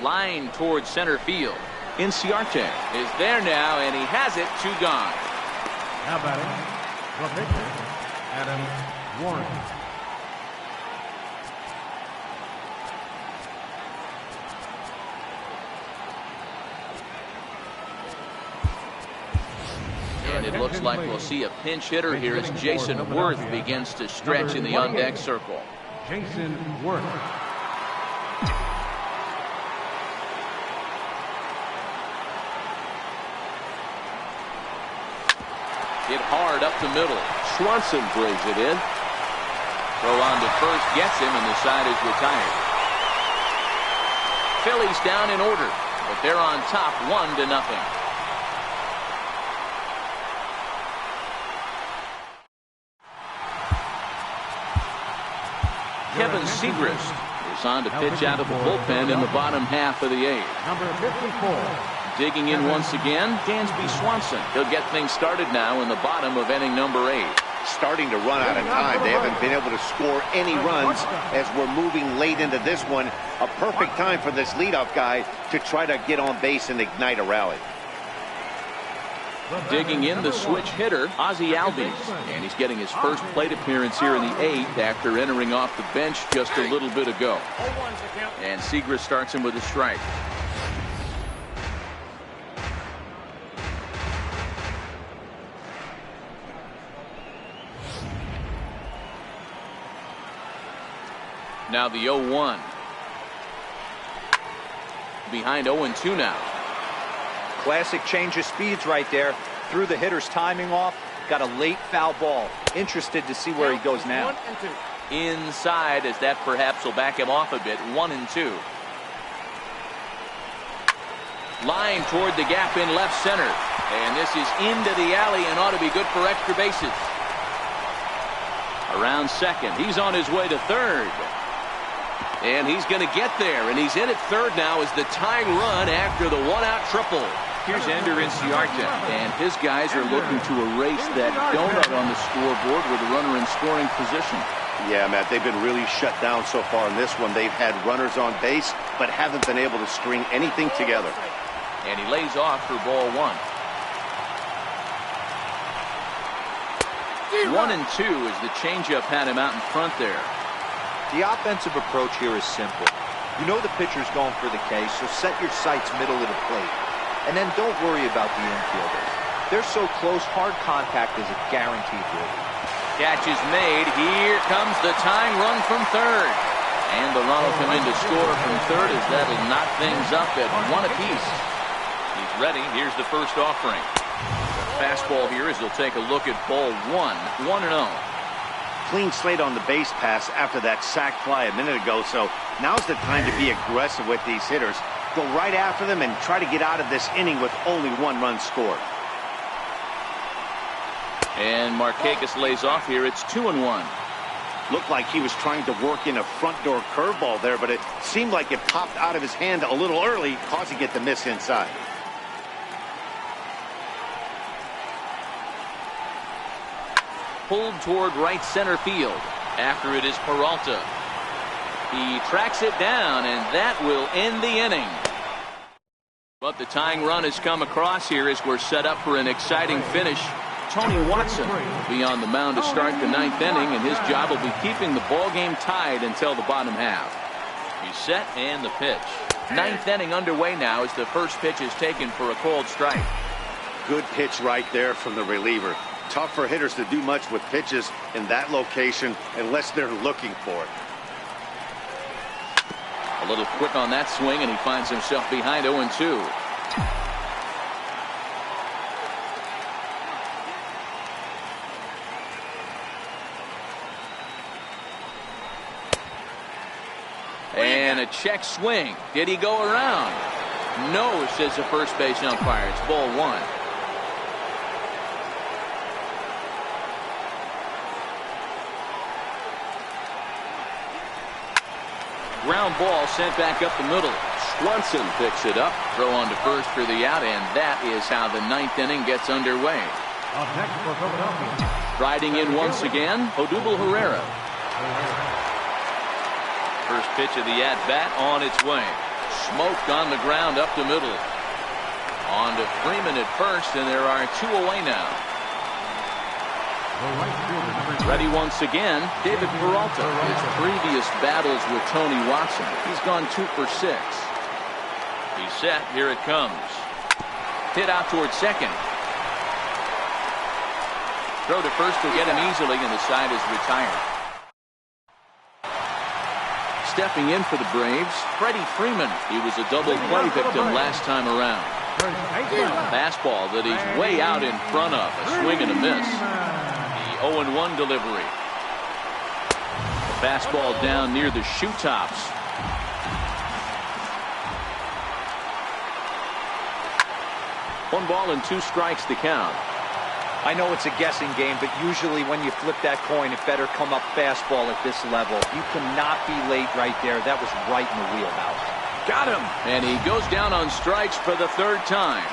[SPEAKER 1] Line towards center field. Inciarte is there now, and he has it. 2 gone.
[SPEAKER 3] Now batting, the pitcher, Adam Warren.
[SPEAKER 1] And it looks like we'll see a pinch hitter here as Jason Worth begins to stretch in the on-deck circle.
[SPEAKER 3] Jason Worth.
[SPEAKER 1] Hit hard up the middle.
[SPEAKER 5] Swanson brings it in.
[SPEAKER 1] Throw on to first gets him, and the side is retired. Phillies down in order, but they're on top 1-0. Kevin Segrist is on to pitch out of the bullpen in the bottom half of the 8th.
[SPEAKER 3] Number 54.
[SPEAKER 1] Digging in once again, Dansby Swanson. He'll get things started now in the bottom of inning number 8.
[SPEAKER 2] Starting to run out of time. They haven't been able to score any runs as we're moving late into this one. A perfect time for this leadoff guy to try to get on base and ignite a rally.
[SPEAKER 1] Digging in the switch hitter, Ozzie Albies. And he's getting his first plate appearance here in the 8th after entering off the bench just a little bit ago. And Segrist starts him with a strike. Now the 0-1. Behind 0-2 now.
[SPEAKER 4] Classic change of speeds right there. Threw the hitter's timing off. Got a late foul ball. Interested to see where he goes now.
[SPEAKER 1] Inside, as that perhaps will back him off a bit. 1-2. Line toward the gap in left center. And this is into the alley and ought to be good for extra bases. Around second. He's on his way to third. And he's going to get there, and he's in at third now as the tying run after the one-out triple. Here's Ender Inciarte, and his guys are looking to erase that donut on the scoreboard with a runner in scoring position.
[SPEAKER 2] Yeah, Matt, they've been really shut down so far in this one. They've had runners on base, but haven't been able to string anything together.
[SPEAKER 1] And he lays off for ball 1. 1-2 as the changeup had him out in front there.
[SPEAKER 4] The offensive approach here is simple. You know the pitcher's going for the K, so set your sights middle of the plate. And then don't worry about the infielders. They're so close, hard contact is a guaranteed hit.
[SPEAKER 1] Catch is made. Here comes the tying run from third. And the run will come in to score from third as that'll knock things up at 1 apiece. He's ready. Here's the first offering. The fastball here as he'll take a look at ball 1. 1-0.
[SPEAKER 2] Clean slate on the base pass after that sac fly a minute ago, so now's the time to be aggressive with these hitters. Go right after them and try to get out of this inning with only 1 run scored.
[SPEAKER 1] And Markakis lays off here. It's 2-1.
[SPEAKER 2] Looked like he was trying to work in a front door curveball there, but it seemed like it popped out of his hand a little early, causing it to miss inside.
[SPEAKER 1] Pulled toward right center field. After it is Peralta. He tracks it down, and that will end the inning. But the tying run has come across here as we're set up for an exciting finish. Tony Watson will be on the mound to start the 9th inning, and his job will be keeping the ball game tied until the bottom half. He's set, and the pitch. 9th inning underway now as the first pitch is taken for a called strike.
[SPEAKER 2] Good pitch right there from the reliever. Tough for hitters to do much with pitches in that location unless they're looking for it.
[SPEAKER 1] A little quick on that swing, and he finds himself behind 0-2. And a check swing. Did he go around? No, says the first base umpire. It's ball 1. Ground ball sent back up the middle. Swanson picks it up. Throw on to first for the out, and that is how the 9th inning gets underway.
[SPEAKER 3] Up next for Philadelphia.
[SPEAKER 1] Riding in once again, Odubel Herrera. First pitch of the at-bat on its way. Smoked on the ground up the middle. On to Freeman at first, and there are 2 away now. Ready once again, David Peralta. His previous battles with Tony Watson. He's gone 2 for 6. He's set. Here it comes. Hit out towards second. Throw to first will get him easily, and the side is retired. Stepping in for the Braves, Freddie Freeman. He was a double play victim last time around. Fastball that he's way out in front of. A swing and a miss. 0-1 delivery. Fastball down near the shoe tops. One ball and 2 strikes to count.
[SPEAKER 4] I know it's a guessing game, but usually when you flip that coin, it better come up fastball at this level. You cannot be late right there. That was right in the wheelhouse.
[SPEAKER 1] Got him. And he goes down on strikes for the 3rd time.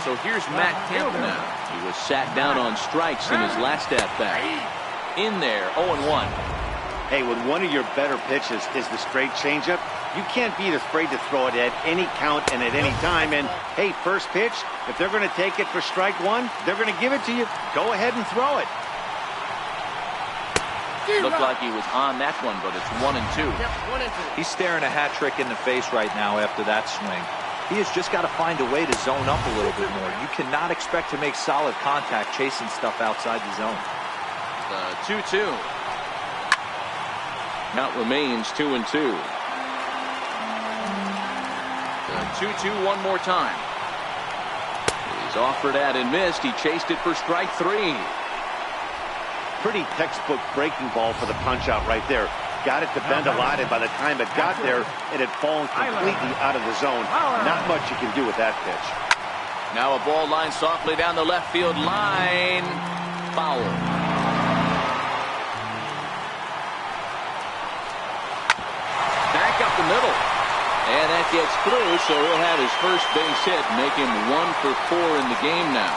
[SPEAKER 1] So here's Matt Kemp now. He was sat down on strikes in his last at-bat. In there, 0-1.
[SPEAKER 2] Hey, when one of your better pitches is the straight changeup, you can't be afraid to throw it at any count and at any time. And, hey, first pitch, if they're going to take it for strike 1, they're going to give it to you. Go ahead and throw it.
[SPEAKER 1] Looked like he was on that one, but it's 1-2.
[SPEAKER 6] Yep, 1-2.
[SPEAKER 4] He's staring a hat trick in the face right now after that swing. He has just got to find a way to zone up a little bit more. You cannot expect to make solid contact chasing stuff outside the zone.
[SPEAKER 1] 2-2. Count remains 2-2. 2-2 one more time. He's offered at and missed. He chased it for strike 3.
[SPEAKER 2] Pretty textbook breaking ball for the punch out right there. Got it to bend a lot, and by the time it got there, it had fallen completely out of the zone. Not much you can do with that pitch.
[SPEAKER 1] Now a ball line softly down the left field line. Foul. Back up the middle. And that gets through, so he'll have his first base hit, make him 1 for 4 in the game now.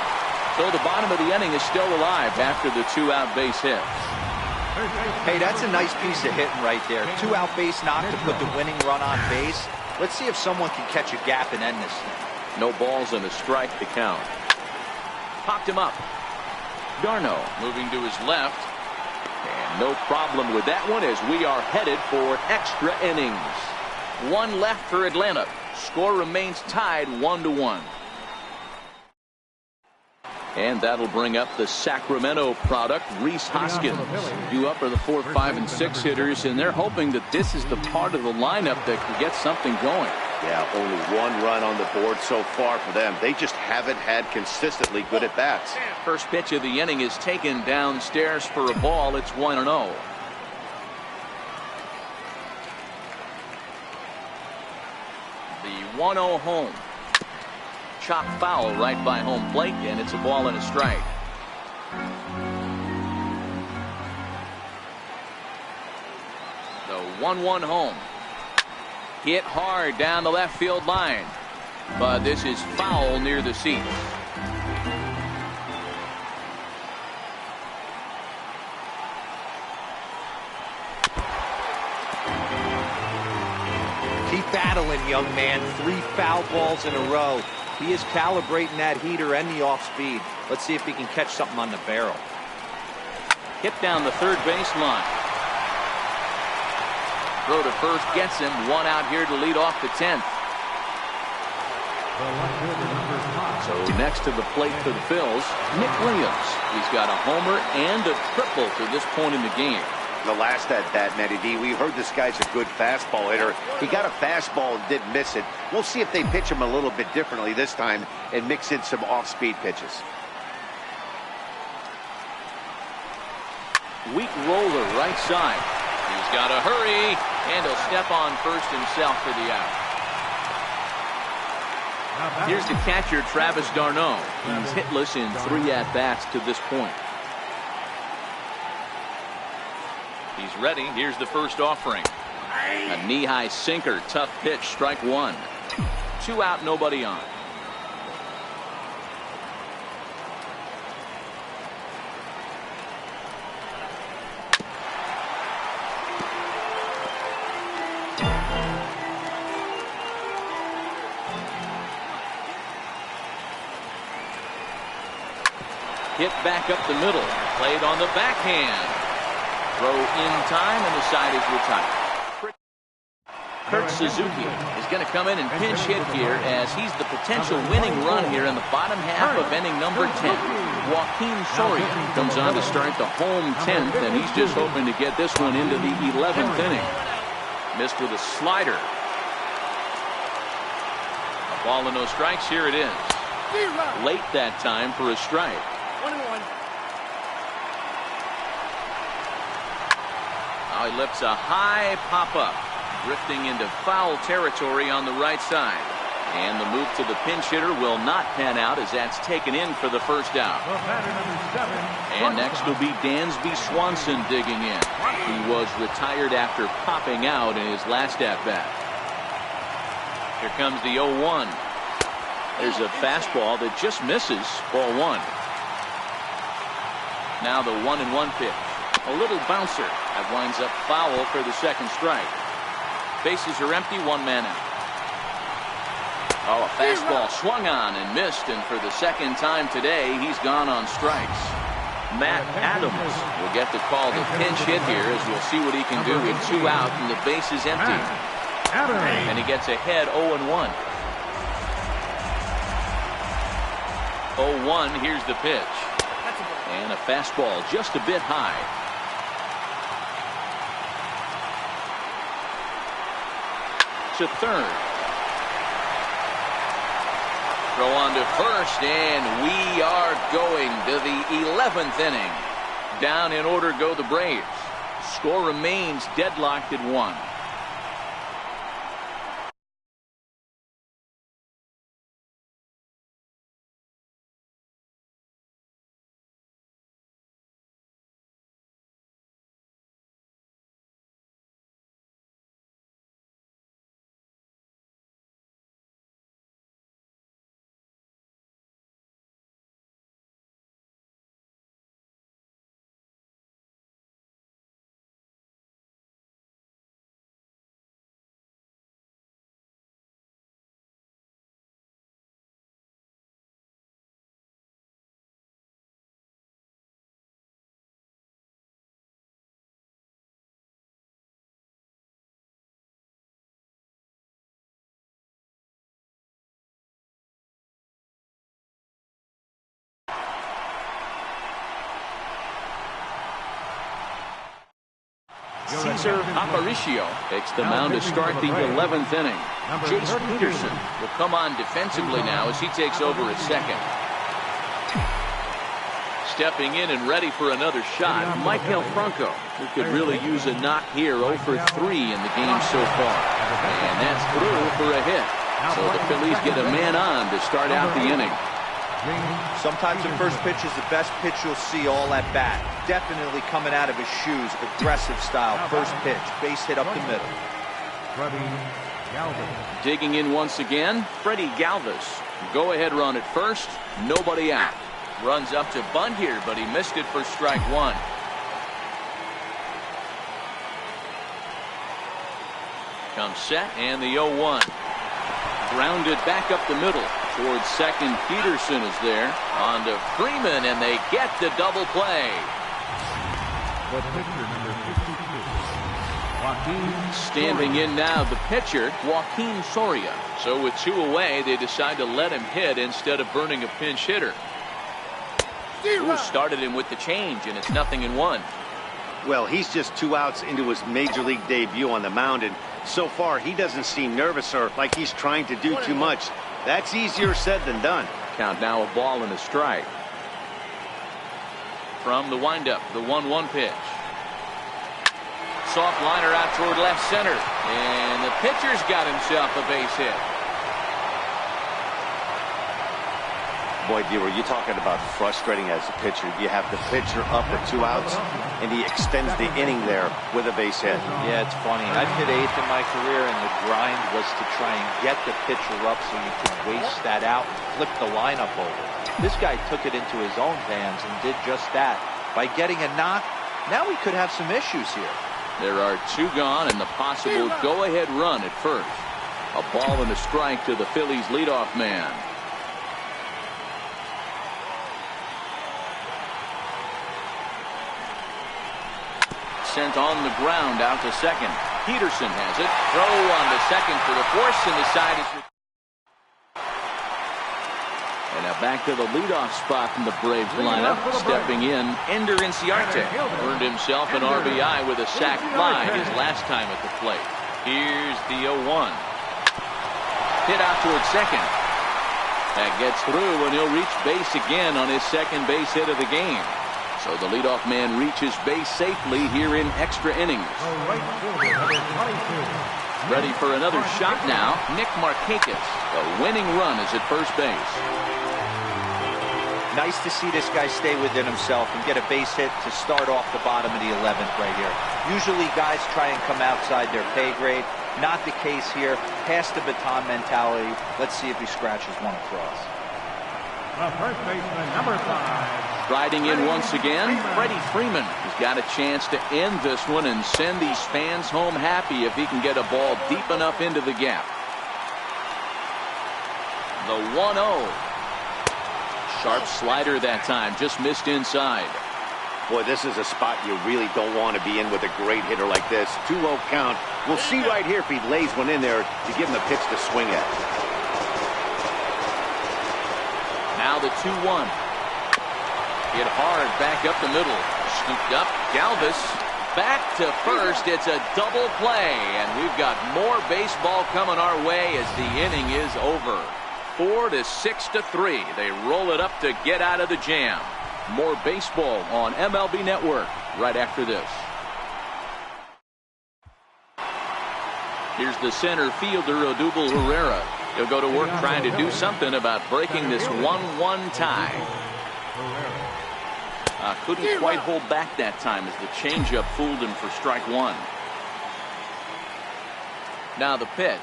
[SPEAKER 1] So the bottom of the inning is still alive after the 2-out base hit.
[SPEAKER 4] Hey, that's a nice piece of hitting right there. 2-out base knock to put the winning run on base. Let's see if someone can catch a gap and end this thing.
[SPEAKER 1] No balls and a strike to count. Popped him up. Darno moving to his left. And no problem with that one as we are headed for extra innings. 1 left for Atlanta. Score remains tied 1-1. And that'll bring up the Sacramento product, Rhys Hoskins. Due up are the 4, 5, and 6 hitters, and they're hoping that this is the part of the lineup that can get something going.
[SPEAKER 2] Yeah, only 1 run on the board so far for them. They just haven't had consistently good at-bats.
[SPEAKER 1] First pitch of the inning is taken downstairs for a ball. It's 1-0. The 1-0 home. Chop foul right by home plate, and it's a ball and a strike. The 1-1 home. Hit hard down the left field line, but this is foul near the seats.
[SPEAKER 4] Keep battling, young man. 3 foul balls in a row. He is calibrating that heater and the off speed. Let's see if he can catch something on the barrel.
[SPEAKER 1] Hit down the third baseline. Throw to first gets him. 1 out here to lead off the 10th. So next to the plate for the Phils, Nick Williams. He's got a homer and a triple to this point in the game.
[SPEAKER 2] The last at-bat, Matty D, we heard this guy's a good fastball hitter. He got a fastball and didn't miss it. We'll see if they pitch him a little bit differently this time and mix in some off-speed pitches.
[SPEAKER 1] Weak roller right side. He's got to hurry, and he'll step on first himself for the out. Here's the catcher, Travis d'Arnaud. He's hitless in 3 at-bats to this point. He's ready. Here's the first offering. A knee-high sinker. Tough pitch. Strike 1. 2 out, nobody on. Hit back up the middle. Played on the backhand. Throw in time, and the side is retired. Kurt Suzuki is going to come in and pinch hit here as he's the potential winning run here in the bottom half of inning number 10. Joaquin Soria comes on to start the home 10th, and he's just hoping to get this one into the 11th inning. Missed with a slider. A ball and no strikes. Here it is. Late that time for a strike.
[SPEAKER 6] 1-1.
[SPEAKER 1] Now he lifts a high pop-up, drifting into foul territory on the right side. And the move to the pinch hitter will not pan out as that's taken in for the first out. And next will be Dansby Swanson digging in. He was retired after popping out in his last at-bat. Here comes the 0-1. There's a fastball that just misses, ball one. Now the 1-1 pitch. A little bouncer that winds up foul for the second strike. Bases are empty, one man out. Oh, a fastball swung on and missed, and for the second time today, he's gone on strikes. Matt Adams will get the call to pinch hit here, as we'll see what he can do with 2 out and the base is empty. And he gets ahead 0-1. 0-1, here's the pitch. And a fastball just a bit high. To third. Throw on to first, and we are going to the 11th inning. Down in order go the Braves. Score remains deadlocked at 1. Cesar Aparicio takes the mound to start the 11th inning. Jace Peterson will come on defensively now as he takes over at second. Stepping in and ready for another shot, Maikel Franco, who could really use a knock here. 0 for 3 in the game so far. And that's through for a hit. So the Phillies get a man on to start out the inning.
[SPEAKER 4] Sometimes the first pitch is the best pitch you'll see all at bat. Definitely coming out of his shoes. Aggressive style. First pitch. Base hit up the middle.
[SPEAKER 1] Digging in once again, Freddie Galvis. Go ahead run at first. Nobody out. Runs up to bunt here, but he missed it for strike one. Comes set and the 0-1. Grounded back up the middle. Towards second, Peterson is there. On to Freeman, and they get the double play. Standing in now, the pitcher, Joaquin Soria. So with 2 away, they decide to let him hit instead of burning a pinch hitter. Who started him with the change, and it's 0-1.
[SPEAKER 2] Well, he's just 2 outs into his major league debut on the mound, and so far he doesn't seem nervous or like he's trying to do too much. That's easier said than done.
[SPEAKER 1] Count now a ball and a strike. From the windup, the 1-1 pitch. Soft liner out toward left center, and the pitcher's got himself a base hit.
[SPEAKER 2] Boy, D, you're talking about frustrating as a pitcher. You have the pitcher up with 2 outs, and he extends the inning there with a base hit.
[SPEAKER 4] Yeah, it's funny. I've hit 8th in my career, and the grind was to try and get the pitcher up so you could waste that out and flip the lineup over. This guy took it into his own hands and did just that. By getting a knock, now we could have some issues here.
[SPEAKER 1] There are 2 gone and the possible go-ahead run at first. A ball and a strike to the Phillies leadoff man. Sent on the ground out to second. Peterson has it. Throw on to second for the force, and the side is. And now back to the leadoff spot in the Braves lineup. Stepping in, Ender Inciarte earned himself an RBI with a sac fly his last time at the plate. Here's the 0-1. Hit out towards second. That gets through, and he'll reach base again on his second base hit of the game. So the leadoff man reaches base safely here in extra innings. Ready for another shot now, Nick Markakis. The winning run is at first base.
[SPEAKER 4] Nice to see this guy stay within himself and get a base hit to start off the bottom of the 11th right here. Usually guys try and come outside their pay grade. Not the case here. Pass the baton mentality. Let's see if he scratches one across.
[SPEAKER 3] The first baseman, number 5.
[SPEAKER 1] Riding in once again, Freddie Freeman. He's got a chance to end this one and send these fans home happy if he can get a ball deep enough into the gap. The 1-0. Sharp slider that time, just missed inside.
[SPEAKER 2] Boy, this is a spot you really don't want to be in with a great hitter like this. 2-0 count. We'll see right here if he lays one in there to give him a pitch to swing at.
[SPEAKER 1] Now the 2-1. Hit hard back up the middle. Scooped up. Galvis back to first. It's a double play, and we've got more baseball coming our way as the inning is over. 4-6-3. They roll it up to get out of the jam. More baseball on MLB Network right after this. Here's the center fielder, Odubel Herrera. He'll go to work trying to do something about breaking this 1-1 tie. Couldn't quite hold back that time as the changeup fooled him for strike one. Now the pitch.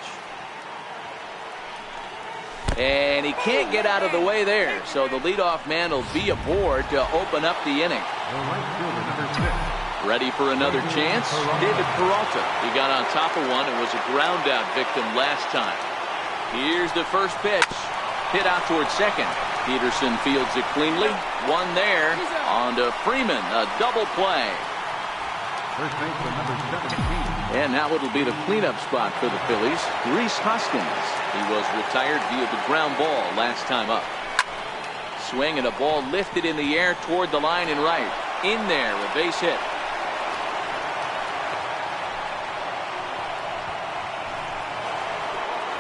[SPEAKER 1] And he can't get out of the way there, so the leadoff man will be aboard to open up the inning. Ready for another chance? David Peralta. He got on top of one and was a ground out victim last time. Here's the first pitch. Hit out towards second. Peterson fields it cleanly. One there. On to Freeman. A double play.
[SPEAKER 3] First baseman, number 17.
[SPEAKER 1] And now it'll be the cleanup spot for the Phillies. Rhys Hoskins. He was retired via the ground ball last time up. Swing and a ball lifted in the air toward the line and right. In there, a base hit.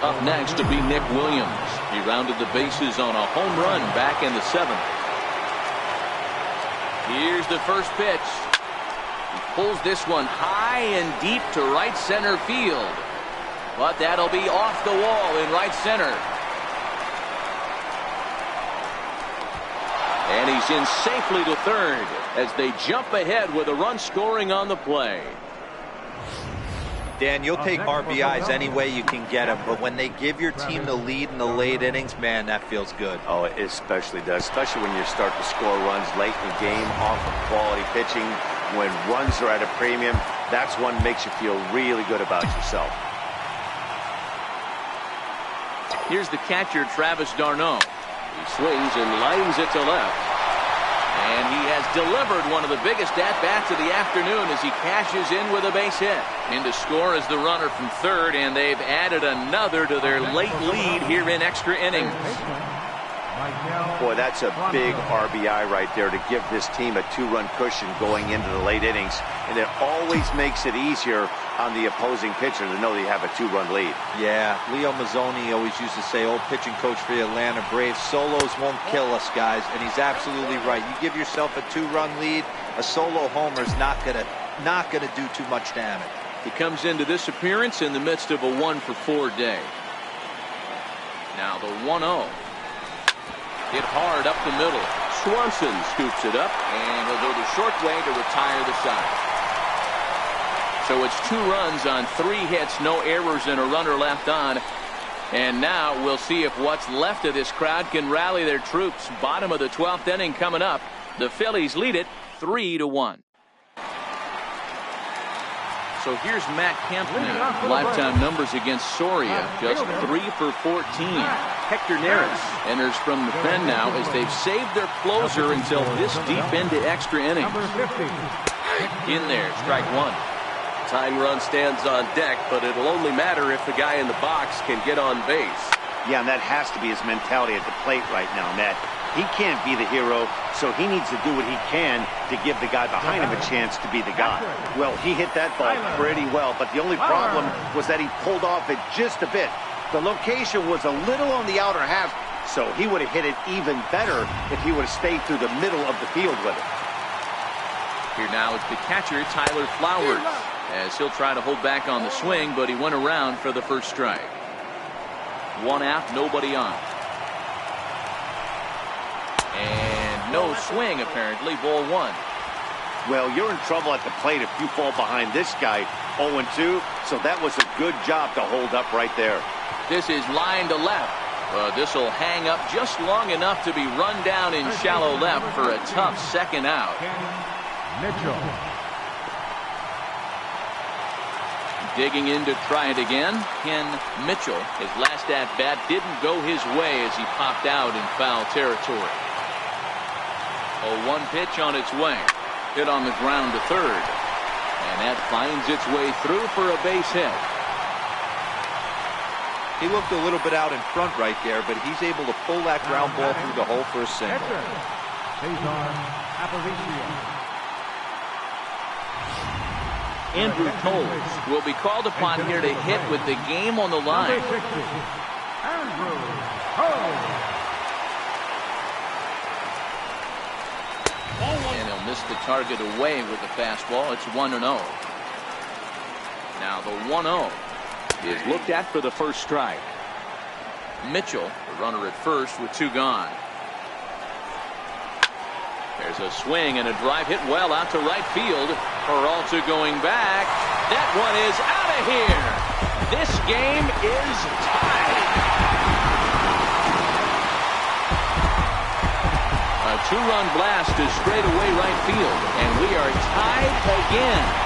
[SPEAKER 1] Up next to be Nick Williams. He rounded the bases on a home run back in the 7th. Here's the first pitch. He pulls this one high and deep to right center field. But that'll be off the wall in right center. And he's in safely to third as they jump ahead with a run scoring on the play.
[SPEAKER 4] Dan, you'll take RBIs any way you can get them, but when they give your team the lead in the late innings, man, that feels good.
[SPEAKER 2] Oh, it especially does, especially when you start to score runs late in the game off of quality pitching. When runs are at a premium, that's one makes you feel really good about yourself.
[SPEAKER 1] Here's the catcher, Travis d'Arnaud.
[SPEAKER 5] He swings and lines it to left.
[SPEAKER 1] And he has delivered one of the biggest at-bats of the afternoon as he cashes in with a base hit. In to score is the runner from third, and they've added another to their late lead here in extra innings.
[SPEAKER 2] Boy, that's a big RBI right there to give this team a 2-run cushion going into the late innings. And it always makes it easier on the opposing pitcher to know they have a 2-run lead.
[SPEAKER 4] Yeah, Leo Mazzoni always used to say, old pitching coach for the Atlanta Braves, solos won't kill us, guys. And he's absolutely right. You give yourself a 2-run lead, a solo homer is not gonna do too much damage.
[SPEAKER 1] He comes into this appearance in the midst of a 1-for-4 day. Now the 1-0. Hit hard up the middle. Swanson scoops it up, and he'll go the short way to retire the side. So it's 2 runs on 3 hits, no errors, and a runner left on. And now we'll see if what's left of this crowd can rally their troops. Bottom of the 12th inning coming up. The Phillies lead it 3-1. So here's Matt Kempner. Lifetime numbers against Soria, just 3 for 14. Hector Neris enters from the pen now as they've saved their closer until this deep into extra innings. In there, strike one.
[SPEAKER 5] Tying run stands on deck, but it'll only matter if the guy in the box can get on base.
[SPEAKER 2] Yeah, and that has to be his mentality at the plate right now, Matt. He can't be the hero, so he needs to do what he can to give the guy behind him a chance to be the guy. Well, he hit that ball pretty well, but the only problem was that he pulled off it just a bit. The location was a little on the outer half, so he would have hit it even better if he would have stayed through the middle of the field with it.
[SPEAKER 1] Here now is the catcher, Tyler Flowers, as he'll try to hold back on the swing, but he went around for the first strike. One out, nobody on. And no swing, apparently, ball one.
[SPEAKER 2] Well, you're in trouble at the plate if you fall behind this guy 0-2, so that was a good job to hold up right there.
[SPEAKER 1] This is line to left. This will hang up just long enough to be run down in shallow left for a tough second out.
[SPEAKER 3] Mitchell.
[SPEAKER 1] Digging in to try it again, Ken Mitchell. His last at-bat didn't go his way as he popped out in foul territory. 0-1 pitch on its way. Hit on the ground to third. And that finds its way through for a base hit.
[SPEAKER 4] He looked a little bit out in front right there, but he's able to pull that ground ball through the hole for a single.
[SPEAKER 1] Andrew Toles will be called upon here to hit with the game on the line. And he'll miss the target away with the fastball. It's 1-0. Now the 1-0 is looked at for the first strike. Mitchell, the runner at first with two gone. There's a swing and a drive hit well out to right field. Peralta going back. That one is out of here. This game is tied. A two-run blast to straightaway right field, and we are tied again.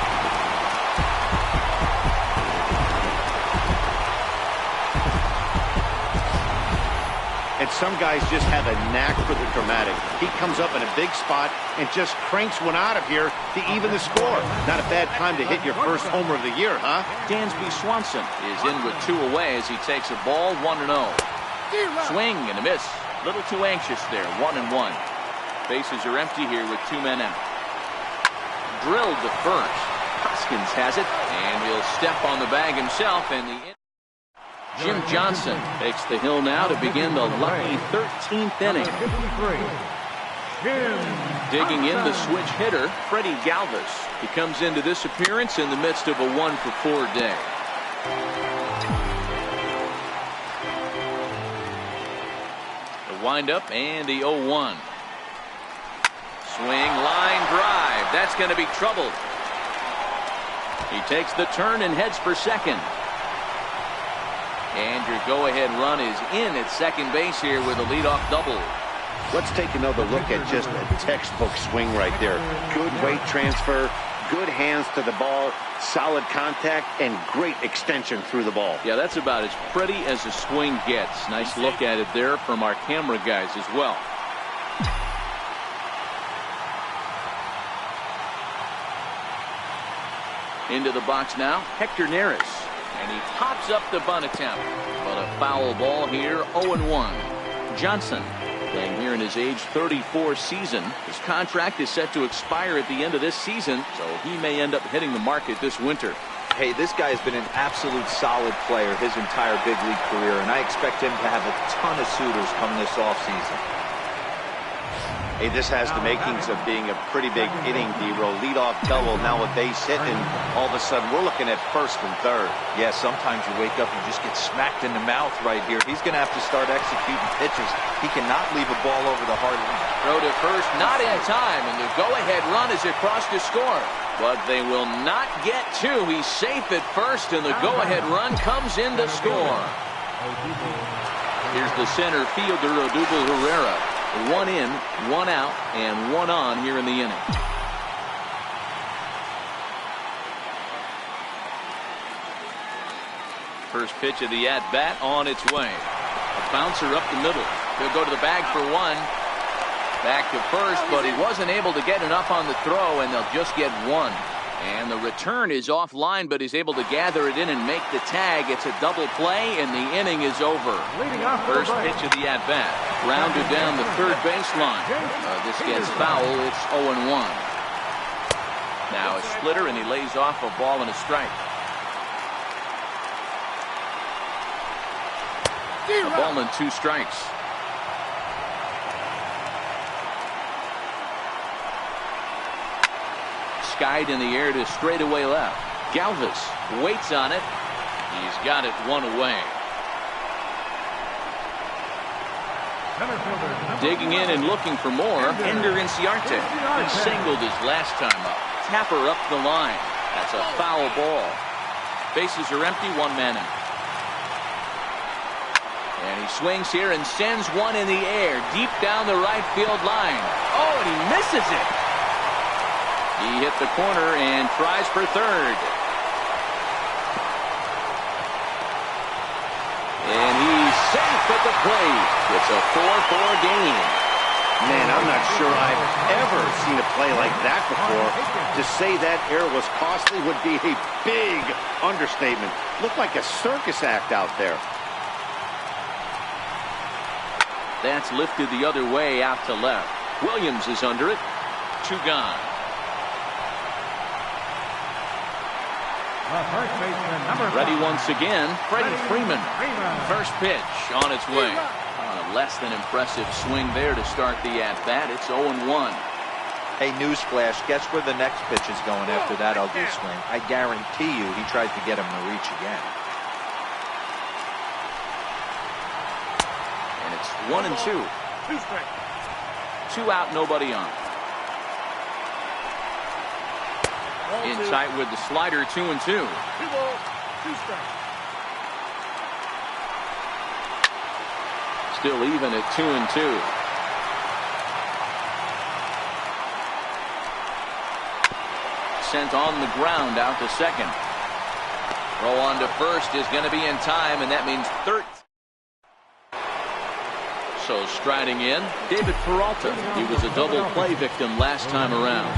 [SPEAKER 2] And some guys just have a knack for the dramatic. He comes up in a big spot and just cranks one out of here to even the score. Not a bad time to hit your first homer of the year, huh?
[SPEAKER 1] Dansby Swanson is in with two away as he takes a ball 1-0. Swing and a miss. Little too anxious there. 1-1. Bases are empty here with two men out. Drilled to first. Hoskins has it, and he'll step on the bag himself, and the Jim Johnson takes the hill now to begin the lucky 13th inning. Digging in the switch hitter, Freddie Galvis. He comes into this appearance in the midst of a 1-for-4 day. The windup and the 0-1. Swing, line drive. That's going to be trouble. He takes the turn and heads for second. And your go-ahead run is in at second base here with a leadoff double.
[SPEAKER 2] Let's take another look at just a textbook swing right there. Good weight transfer, good hands to the ball, solid contact, and great extension through the ball.
[SPEAKER 1] Yeah, that's about as pretty as a swing gets. Nice look at it there from our camera guys as well. Into the box now, Hector Neris. And he pops up the bunt attempt. But a foul ball here, 0-1. Johnson playing here in his age 34 season. His contract is set to expire at the end of this season, so he may end up hitting the market this winter.
[SPEAKER 4] Hey, this guy has been an absolute solid player his entire big league career, and I expect him to have a ton of suitors come this offseason.
[SPEAKER 2] Hey, this has the makings of being a pretty big inning, D-roll. Leadoff double, now a base hit, and all of a sudden we're looking at first and third.
[SPEAKER 4] Yeah, sometimes you wake up and just get smacked in the mouth right here. He's going to have to start executing pitches. He cannot leave a ball over the hard line.
[SPEAKER 1] Throw to first, not in time, and the go-ahead run is across to score. But they will not get two. He's safe at first, and the go-ahead run comes in to score. Here's the center fielder, Odubel Herrera. One in, one out, and one on here in the inning. First pitch of the at-bat on its way. A bouncer up the middle. He'll go to the bag for one. Back to first, but he wasn't able to get enough on the throw, and they'll just get one. And the return is offline, but he's able to gather it in and make the tag. It's a double play, and the inning is over. First pitch of the at-bat. Rounded down the third baseline. This gets foul. It's 0-1. Now a splitter, and he lays off a ball and a strike. A ball and two strikes. skied in the air to straightaway left. Galvis waits on it. He's got it one away. Digging in and looking for more, Ender Inciarte. He singled his last time up. Tapper up the line. That's a foul ball. Bases are empty, one man out. And he swings here and sends one in the air, deep down the right field line. Oh, and he misses it. He hit the corner and tries for third. And he's safe at the plate. It's a 4-4 game.
[SPEAKER 2] Man, I'm not sure I've ever seen a play like that before. To say that error was costly would be a big understatement. Looked like a circus act out there.
[SPEAKER 1] That's lifted the other way out to left. Williams is under it. 2 gone. Ready once again, Freddie Freeman. First pitch on its way. Less than impressive swing there to start the at-bat. It's 0-1.
[SPEAKER 4] Hey, newsflash, guess where the next pitch is going after that ugly swing? I guarantee you he tries to get him to reach again.
[SPEAKER 1] And it's 1-2. 2 out, nobody on. In tight with the slider, 2-2. Still even at 2-2. Sent on the ground out to second. Throw on to first is going to be in time, and that means third. So striding in, David Peralta. He was a double play victim last time around.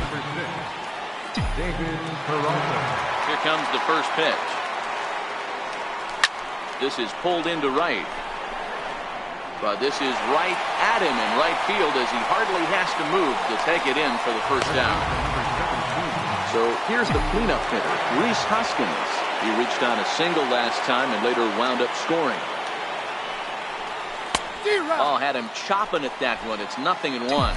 [SPEAKER 3] David Peralta.
[SPEAKER 1] Here comes the first pitch. This is pulled into right. But this is right at him in right field as he hardly has to move to take it in for the first down. So here's the cleanup hitter, Rhys Hoskins. He reached on a single last time and later wound up scoring. Oh, had him chopping at that one. It's 0-1.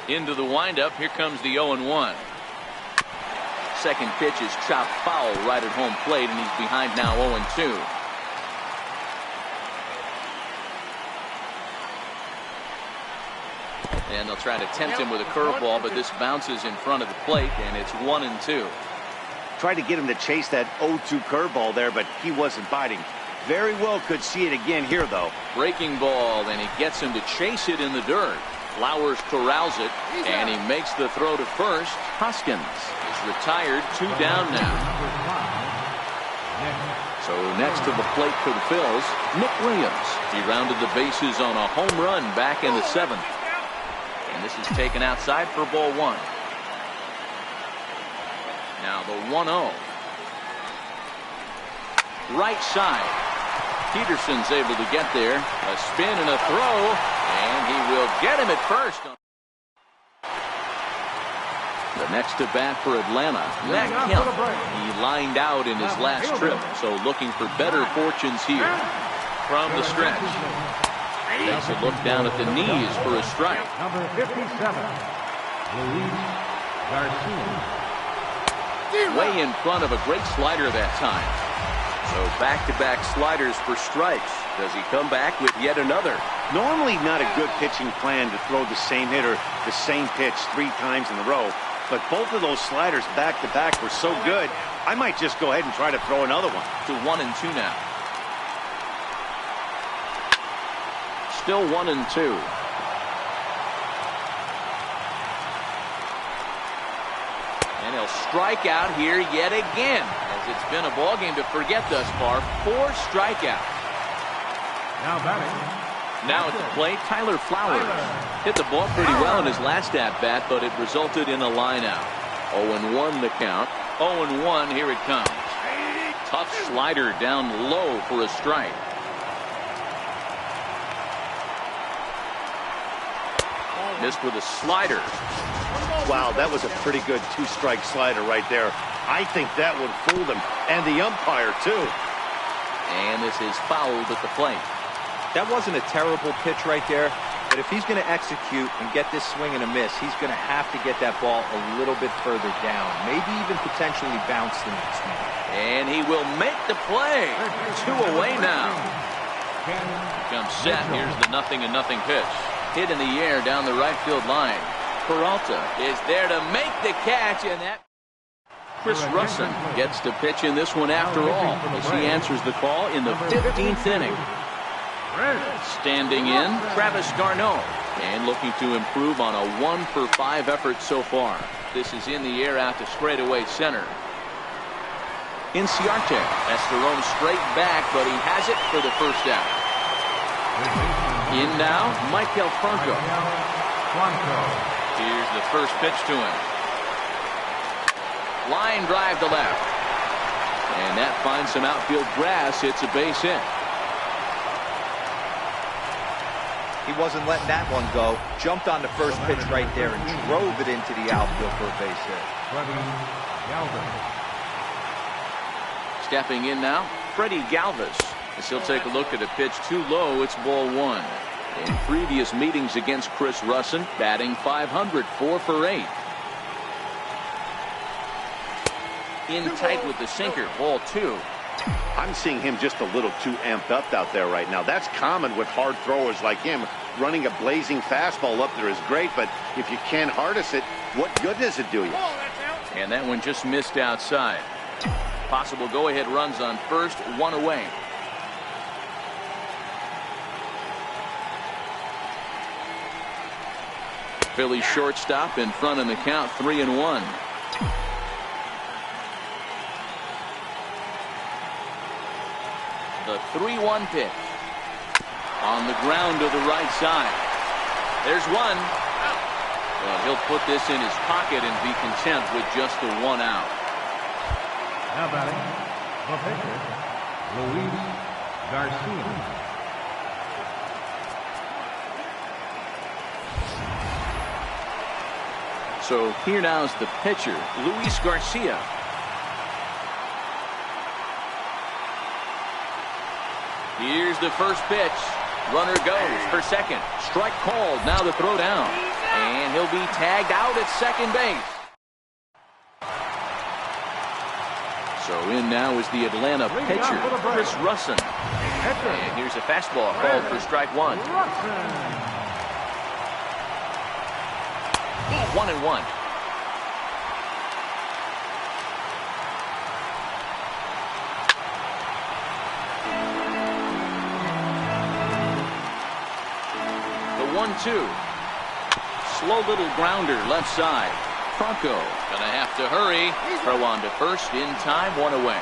[SPEAKER 1] Into the windup. Here comes the 0-1. Second pitch is chopped foul right at home plate, and he's behind now 0-2. And they'll try to tempt him with a curveball, but this bounces in front of the plate, and it's 1-2.
[SPEAKER 2] Tried to get him to chase that 0-2 curveball there, but he wasn't biting. Very well could see it again here, though.
[SPEAKER 1] Breaking ball, and he gets him to chase it in the dirt. Flowers corrals it, and he makes the throw to first. Hoskins is retired, 2 down now. So next to the plate for the Phils, Nick Williams. He rounded the bases on a home run back in the 7th. And this is taken outside for ball 1. Now the 1-0. Right side. Peterson's able to get there. A spin and a throw. And he will get him at first. The next to bat for Atlanta, Matt Kemp. He lined out in his last trip, so looking for better fortunes here. From the stretch. Takes a look down at the knees for a strike.
[SPEAKER 3] Number 57, Luis Garcia.
[SPEAKER 1] Way in front of a great slider that time.
[SPEAKER 5] So back-to-back sliders for strikes. Does he come back with yet another?
[SPEAKER 2] Normally not a good pitching plan to throw the same hitter the same pitch 3 times in a row. But both of those sliders back-to-back were so good, I might just go ahead and try to throw another one.
[SPEAKER 1] To 1-2 now. Still 1-2. And he'll strike out here yet again, as it's been a ball game to forget thus far. 4 strikeouts.
[SPEAKER 3] Now batting.
[SPEAKER 1] Now at the plate, Tyler Flowers. Hit the ball pretty well in his last at-bat, but it resulted in a line-out. 0-1 the count. 0-1, here it comes. Tough slider down low for a strike. Missed with a slider.
[SPEAKER 2] Wow, that was a pretty good 2-strike slider right there. I think that would fool them, and the umpire, too.
[SPEAKER 1] And this is fouled at the plate.
[SPEAKER 4] That wasn't a terrible pitch right there, But if he's going to execute and get this swing and a miss, he's going to have to get that ball a little bit further down, maybe even potentially bounce the next one.
[SPEAKER 1] And he will make the play. 2 away now. Comes set. Here's the 0-0 pitch. Hit in the air down the right field line. Peralta is there to make the catch, and that Chris Russin gets to pitch in this one after all, as he answers the call in the 15th inning. Standing in, Travis d'Arnaud, and looking to improve on a 1-for-5 effort so far. This is in the air out to straightaway center. Inciarte has to roam straight back, but he has it for the first out. In now, Michael Franco. Here's the first pitch to him. Line drive to left. And that finds some outfield grass. It's a base hit.
[SPEAKER 4] He wasn't letting that one go. Jumped on the first pitch right there and drove it into the outfield for a base hit.
[SPEAKER 1] Stepping in now, Freddie Galvis. As he'll take a look at a pitch too low, it's ball 1. In previous meetings against Chris Russin, batting .500, 4 for 8. In tight with the sinker, ball 2.
[SPEAKER 2] I'm seeing him just a little too amped up out there right now. That's common with hard throwers like him. Running a blazing fastball up there is great, but if you can't harness it, what good does it do you?
[SPEAKER 1] And that one just missed outside. Possible go-ahead runs on first, 1 away. Phillies shortstop in front in the count, 3-1. The 3-1 pitch. On the ground to the right side. There's one. Well, he'll put this in his pocket and be content with just the 1 out.
[SPEAKER 3] Now batting, the pitcher, Luis Garcia.
[SPEAKER 1] So here now is the pitcher, Luis Garcia. Here's the first pitch. Runner goes for second. Strike called. Now the throw down. And he'll be tagged out at second base. So in now is the Atlanta pitcher, Chris Russin. And here's a fastball called for strike 1. 1-1. The 1-2. Slow little grounder left side. Franco gonna have to hurry. Throw on to first in time, 1 away.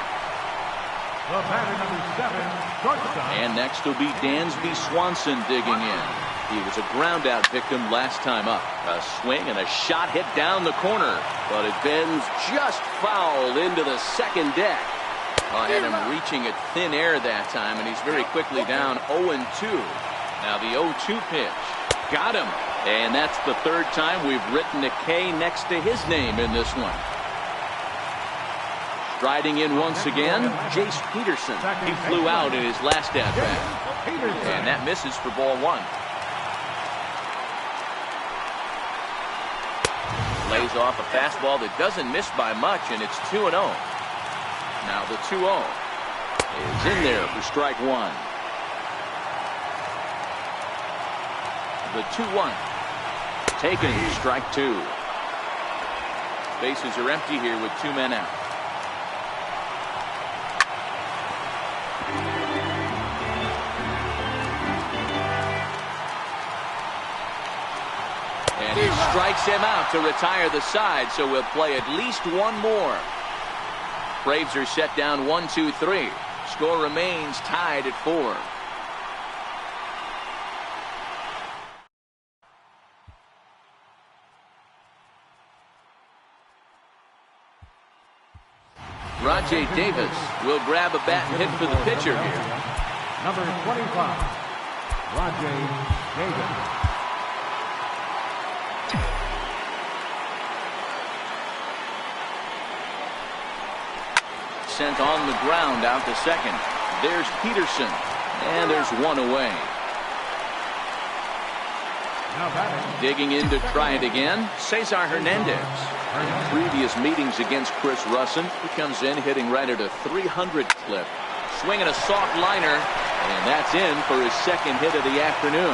[SPEAKER 3] The batter, number 7, shortstop.
[SPEAKER 1] And next will be Dansby Swanson digging in. He was a ground out victim last time up. A swing and a shot hit down the corner, but it bends just foul into the second deck. I had him reaching at thin air that time, and he's very quickly down 0-2. Now the 0-2 pitch. Got him. And that's the 3rd time we've written a K next to his name in this one. Striding in once again, Jace Peterson. He flew out in his last at-bat. And that misses for ball 1. Lays off a fastball that doesn't miss by much, and it's 2-0. Now the 2-0 is in there for strike 1. The 2-1 taken, strike 2. Bases are empty here with 2 men out. And he strikes him out to retire the side, so we'll play at least 1 more. Braves are set down 1-2-3. Score remains tied at 4. Rajay Davis will grab a bat and hit for the pitcher here.
[SPEAKER 3] Number 25, Rajay Davis.
[SPEAKER 1] Sent on the ground out to second. There's Peterson, and there's 1 away.
[SPEAKER 3] Now batting.
[SPEAKER 1] Digging in to try it again, Cesar Hernandez. In previous meetings against Chris Russin, he comes in hitting right at a 300 clip. Swinging a soft liner, and that's in for his second hit of the afternoon.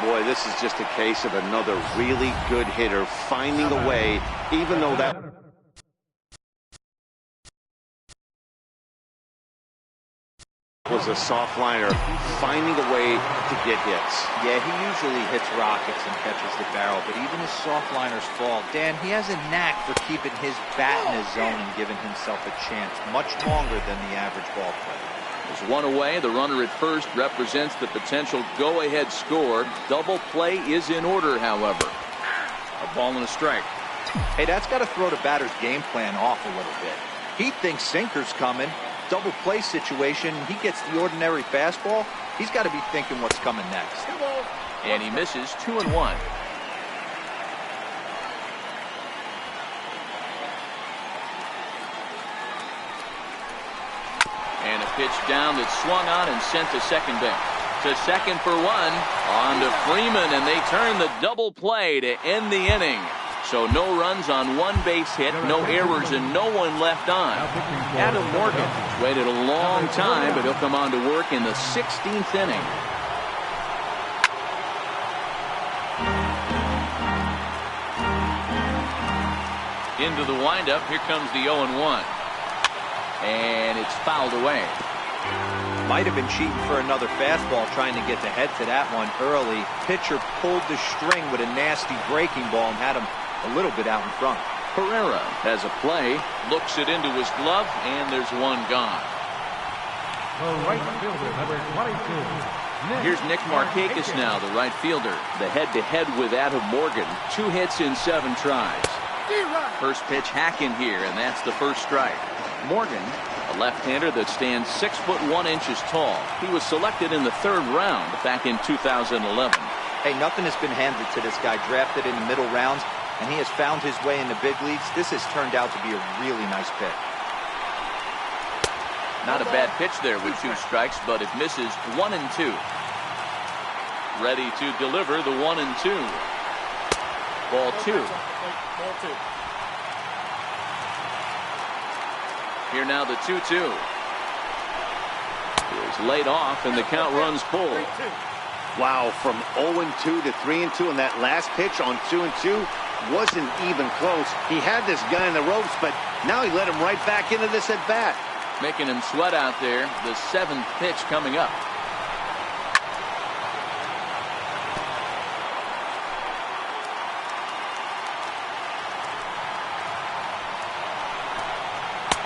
[SPEAKER 2] Boy, this is just a case of another really good hitter finding a way, even though that was a soft liner, finding a way to get hits.
[SPEAKER 4] Yeah, he usually hits rockets and catches the barrel, but even his soft liners fall. Dan, he has a knack for keeping his bat in his zone and giving himself a chance much longer than the average ball player.
[SPEAKER 1] There's one away. The runner at first represents the potential go-ahead score. Double play is in order, however. A ball and a strike.
[SPEAKER 4] Hey, that's got to throw the batter's game plan off a little bit. He thinks sinker's coming. Double play situation, he gets the ordinary fastball. He's got to be thinking what's coming next.
[SPEAKER 1] And he misses 2-1. And a pitch down that's swung on and sent to second base. To second for one. On to Freeman, and they turn the double play to end the inning. So no runs on one base hit, no errors, and no one left on. Adam Morgan has waited a long time, but he'll come on to work in the 16th inning. Into the windup, here comes the 0-1. And it's fouled away.
[SPEAKER 4] Might have been cheating for another fastball, trying to get the head to that one early. Pitcher pulled the string with a nasty breaking ball and had him a little bit out in front.
[SPEAKER 1] Pereira has a play, looks it into his glove, and there's one gone.
[SPEAKER 3] The right fielder, number 22.
[SPEAKER 1] Here's Nick Markakis now, the right fielder. The head-to-head with Adam Morgan. 2 hits in 7 tries. First pitch hack in here, and that's the first strike. Morgan, a left-hander that stands 6 foot 1 inches tall. He was selected in the 3rd round back in 2011.
[SPEAKER 4] Hey, nothing has been handed to this guy. Drafted in the middle rounds, and he has found his way in the big leagues. This has turned out to be a really nice pick.
[SPEAKER 1] Not a bad pitch there with 2 strikes, but it misses 1 and 2. Ready to deliver the 1 and 2. Ball 2. Here now the 2-2. Is laid off, and the count runs full.
[SPEAKER 2] Wow, from 0-2 to 3-2, and that last pitch on 2-2 wasn't even close. He had this guy in the ropes, but now he let him right back into this at bat.
[SPEAKER 1] Making him sweat out there. The 7th pitch coming up.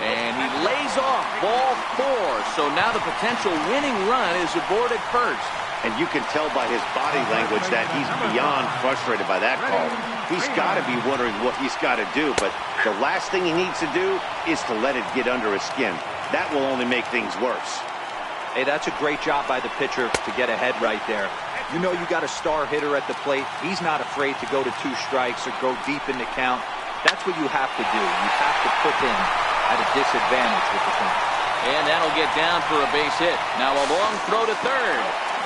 [SPEAKER 1] And he lays off ball 4. So now the potential winning run is aboard at first.
[SPEAKER 2] And you can tell by his body language that he's beyond frustrated by that call. He's got to be wondering what he's got to do, but the last thing he needs to do is to let it get under his skin. That will only make things worse.
[SPEAKER 4] Hey, that's a great job by the pitcher to get ahead right there. You know you got a star hitter at the plate. He's not afraid to go to 2 strikes or go deep in the count. That's what you have to do. You have to put him at a disadvantage with the count.
[SPEAKER 1] And that'll get down for a base hit. Now a long throw to third.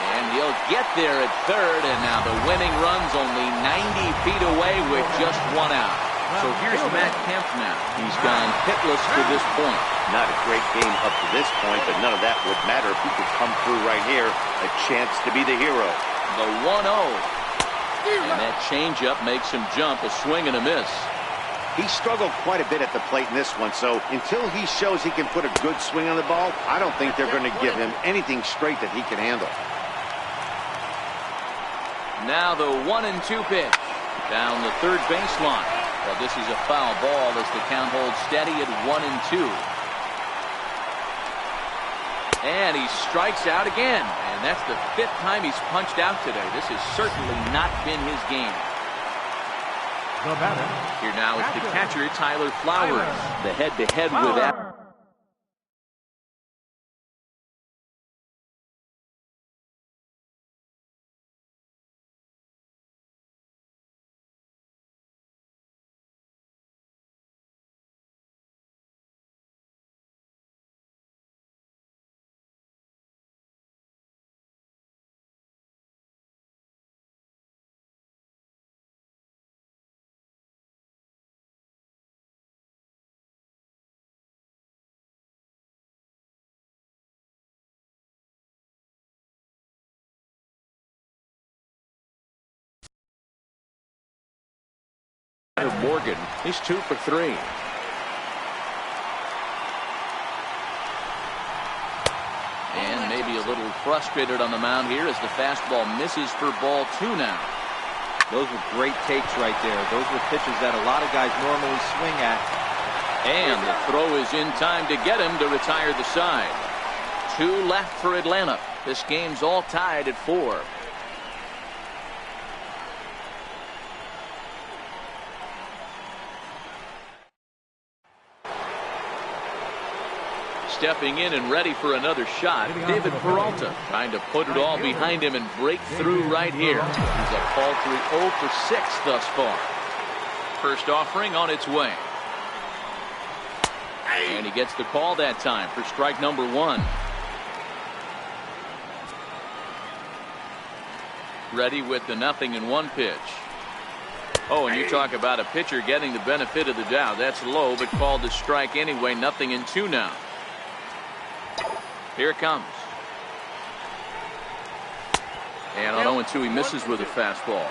[SPEAKER 1] And he'll get there at third, and now the winning run's only 90 feet away with just 1 out. So here's Matt Kemp now. He's gone hitless to this point.
[SPEAKER 2] Not a great game up to this point, but none of that would matter if he could come through right here. A chance to be the hero.
[SPEAKER 1] The 1-0. And that changeup makes him jump, a swing and a miss.
[SPEAKER 2] He struggled quite a bit at the plate in this one, so until he shows he can put a good swing on the ball, I don't think they're going to give him anything straight that he can handle.
[SPEAKER 1] Now the 1-2 pitch. Down the third baseline. Well, this is a foul ball as the count holds steady at 1-2. And he strikes out again. And that's the 5th time he's punched out today. This has certainly not been his game.
[SPEAKER 3] The batter.
[SPEAKER 1] Here now is the catcher, Tyler Flowers. The head-to-head with that. Morgan. He's 2 for 3. And maybe a little frustrated on the mound here as the fastball misses for ball 2 now.
[SPEAKER 4] Those were great takes right there. Those were pitches that a lot of guys normally swing at.
[SPEAKER 1] And the throw is in time to get him to retire the side. 2 left for Atlanta. This game's all tied at 4. Stepping in and ready for another shot, David Peralta trying to put it all behind him and break through right here. He's a paltry 0 for 6 thus far. First offering on its way. And he gets the call that time for strike number 1. Ready with the 0-1 pitch. Oh, and you talk about a pitcher getting the benefit of the doubt. That's low, but called a strike anyway. 0-2 now. Here it comes. And on 0-2, he misses with a fastball.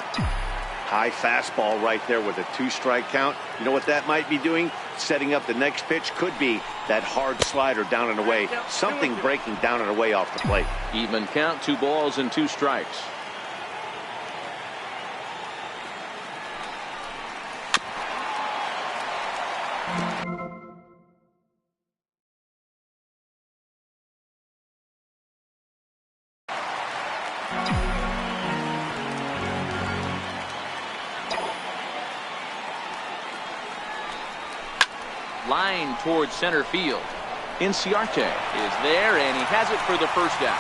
[SPEAKER 2] High fastball right there with a 2-strike count. You know what that might be doing? Setting up the next pitch. Could be that hard slider down and away. Something breaking down and away off the plate.
[SPEAKER 1] Even count, 2 balls and 2 strikes. Line towards center field. Inciarte is there, and he has it for the first out.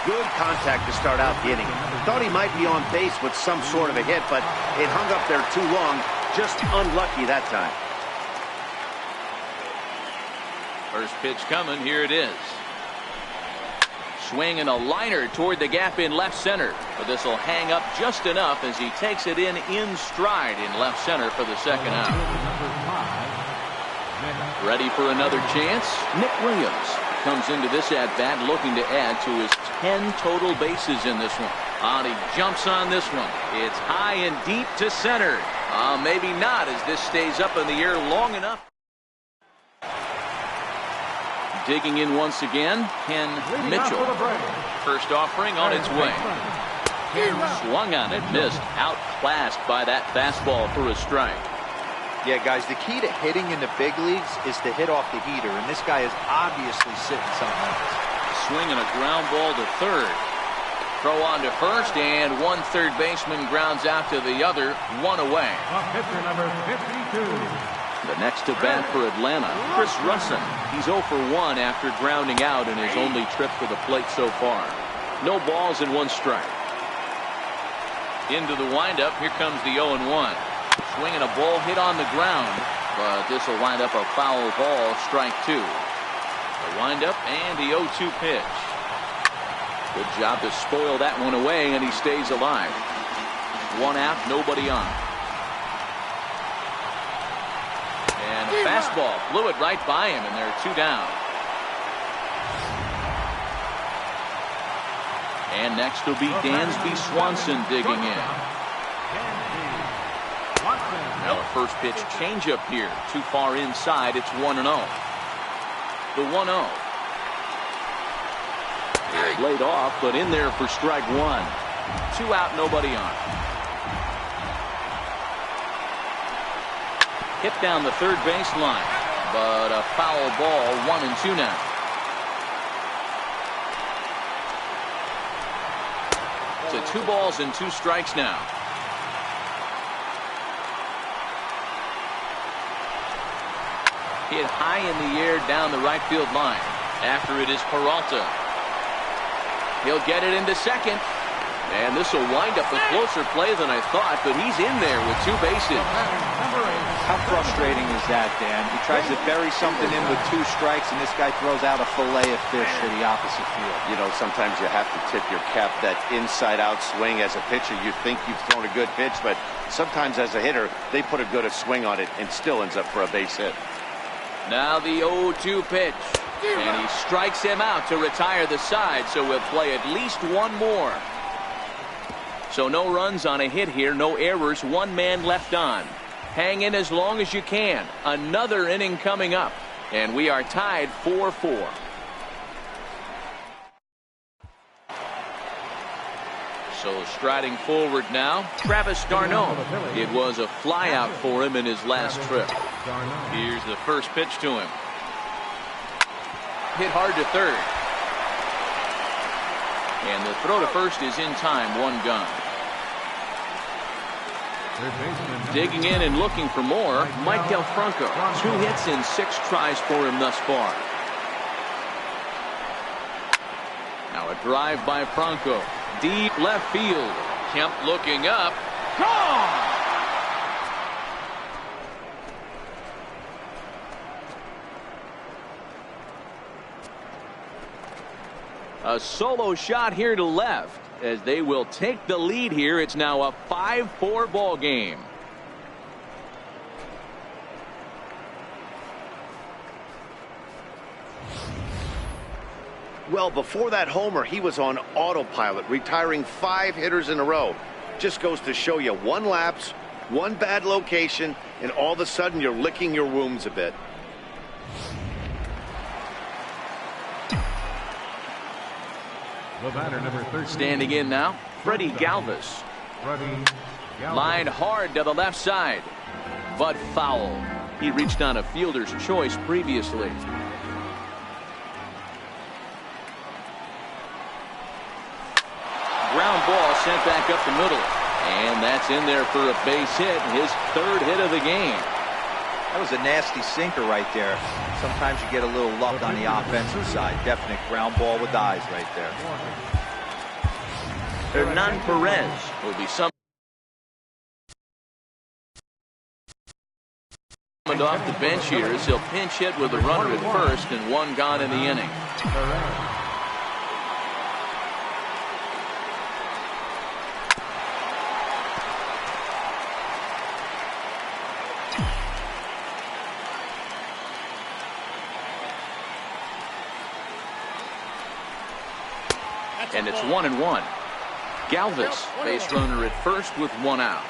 [SPEAKER 2] Good contact to start out the inning. Thought he might be on base with some sort of a hit, but it hung up there too long. Just unlucky that time.
[SPEAKER 1] First pitch coming. Here it is. Swing and a liner toward the gap in left center. But this will hang up just enough as he takes it in stride in left center for the second out. Ready for another chance? Nick Williams comes into this at-bat looking to add to his 10 total bases in this one. And he jumps on this one. It's high and deep to center. Maybe not, as this stays up in the air long enough. Digging in once again, Ken Mitchell. First offering on its way. Swung on it, missed. Outclassed by that fastball for a strike.
[SPEAKER 4] Yeah, guys, the key to hitting in the big leagues is to hit off the heater, and this guy is obviously sitting something else.
[SPEAKER 1] Swing and a ground ball to third. Throw on to first, and one third baseman grounds out to the other, 1 away.
[SPEAKER 3] Pitcher number 52.
[SPEAKER 1] The next to bat for Atlanta, Chris Russin. He's 0 for 1 after grounding out in his only trip to the plate so far. No balls and 1 strike. Into the windup, here comes the 0-1. Swing and a ball hit on the ground, but this will wind up a foul ball, strike 2. The windup and the 0-2 pitch. Good job to spoil that one away, and he stays alive. 1 out, nobody on. And a fastball blew it right by him, and there are 2 down. And next will be Dansby Swanson digging in. Now a first pitch changeup here. Too far inside. It's 1-0. The 1-0. Laid off, but in there for strike 1. 2 out, nobody on. Hit down the third baseline, but a foul ball. 1-2 now. So 2 balls and 2 strikes now. Hit high in the air down the right field line. After it is Peralta. He'll get it into second. And this will wind up a closer play than I thought, but he's in there with 2 bases.
[SPEAKER 4] How frustrating is that, Dan? He tries to bury something in with 2 strikes, and this guy throws out a fillet of fish to the opposite field.
[SPEAKER 2] You know, sometimes you have to tip your cap. That inside-out swing as a pitcher, you think you've thrown a good pitch, but sometimes as a hitter, they put a good swing on it and still ends up for a base hit.
[SPEAKER 1] Now the 0-2 pitch. And he strikes him out to retire the side, so we'll play at least 1 more. So no runs on a hit here, no errors, 1 man left on. Hang in as long as you can. Another inning coming up, and we are tied 4-4. So striding forward now, Travis d'Arnaud. It was a flyout for him in his last trip. Here's the first pitch to him. Hit hard to third. And the throw to first is in time, 1 gun. Digging in and looking for more, Maikel Franco. 2 hits and 6 tries for him thus far. Now a drive by Franco. Deep left field. Kemp looking up. Gone! A solo shot here to left as they will take the lead here. It's now a 5-4 ball game.
[SPEAKER 2] Well, before that homer, he was on autopilot, retiring 5 hitters in a row. Just goes to show you, 1 lapse, 1 bad location, and all of a sudden you're licking your wounds a bit.
[SPEAKER 3] The batter, number 13.
[SPEAKER 1] Standing in now, Freddie Galvis. Line hard to the left side, but foul. He reached on a fielder's choice previously. Ground ball sent back up the middle, and that's in there for a base hit, his 3rd hit of the game.
[SPEAKER 4] That was a nasty sinker right there. Sometimes you get a little luck on the offensive side. Definite ground ball with eyes right there.
[SPEAKER 1] Hernan Perez will be summoned off the bench here as he'll pinch hit with a runner at first and 1 gone in the inning. And it's 1-1. Galvis, base runner at first with 1 out.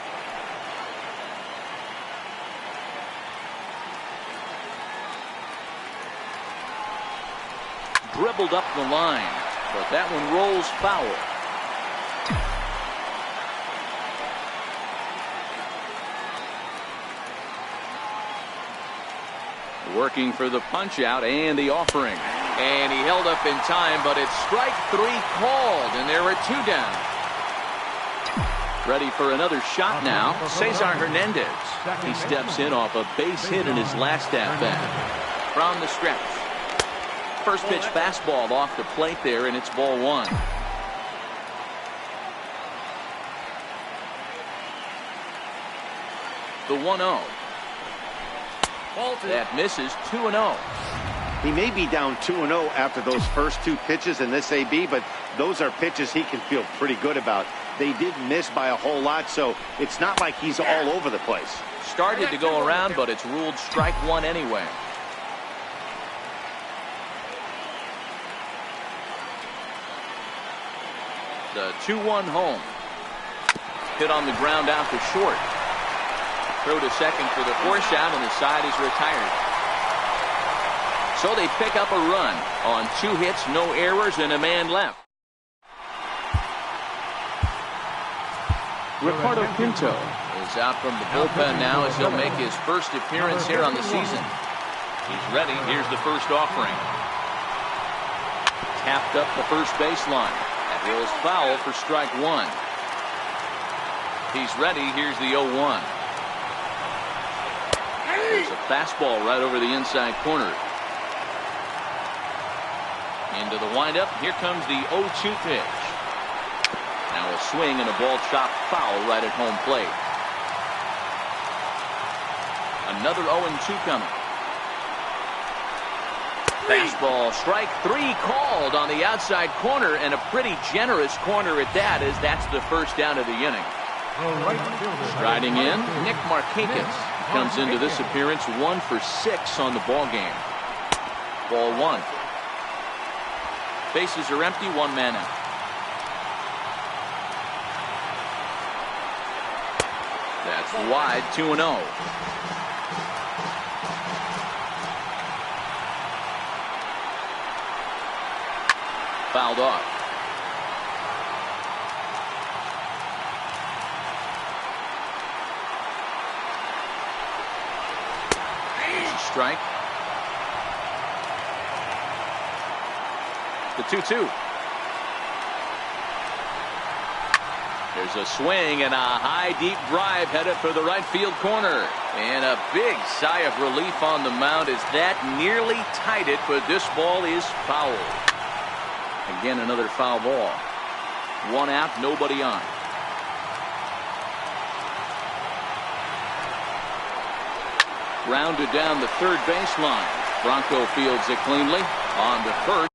[SPEAKER 1] Dribbled up the line, but that one rolls foul. Working for the punch out and the offering. And he held up in time, but it's strike 3 called, and there are 2 down. Ready for another shot now, Cesar Hernandez. He steps in off a base hit in his last at-bat. From the stretch. First pitch fastball off the plate there, and it's ball 1. The 1-0. That misses. 2-0.
[SPEAKER 2] He may be down 2-0 after those first 2 pitches in this AB, but those are pitches he can feel pretty good about. They did miss by a whole lot, so it's not like he's all over the place.
[SPEAKER 1] Started to go around, but it's ruled strike 1 anyway. The 2-1 home. Hit on the ground out to short. Throw to second for the force out, and the side is retired. So they pick up a run on 2 hits, no errors, and a man left. Ricardo Pinto is out from the bullpen now as he'll make his first appearance here on the season. He's ready. Here's the first offering. Tapped up the first baseline. That rolls foul for strike 1. He's ready. Here's the 0-1. There's a fastball right over the inside corner. Into the windup. Here comes the 0-2 pitch. Now a swing and a ball chopped foul right at home plate. Another 0-2 coming. Baseball strike 3 called on the outside corner, and a pretty generous corner at that, as that's the first down of the inning. Striding in, Nick Markakis comes into this appearance 1 for 6 on the ball game. Ball 1. Bases are empty, 1 man out. That's wide, 2-0. Fouled off. Strike. The 2-2. There's a swing and a high deep drive headed for the right field corner. And a big sigh of relief on the mound as that nearly tied it, but this ball is foul. Again, another foul ball. 1 out, nobody on. Rounded down the third baseline. Bronco fields it cleanly on the first.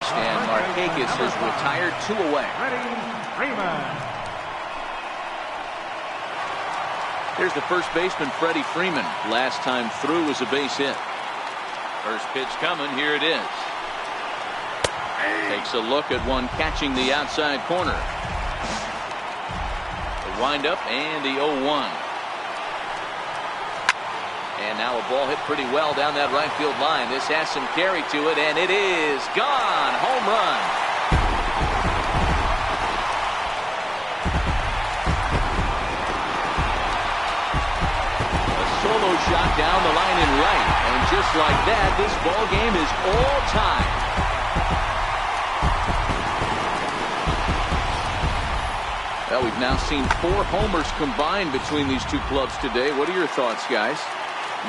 [SPEAKER 1] And Markakis has retired 2 away. Here's the first baseman, Freddie Freeman. Last time through was a base hit. First pitch coming. Here it is. Takes a look at one catching the outside corner. The windup and the 0-1. And now a ball hit pretty well down that right field line. This has some carry to it, and it is gone. Home run. A solo shot down the line in right. And just like that, this ball game is all tied. Well, we've now seen 4 homers combined between these two clubs today. What are your thoughts, guys?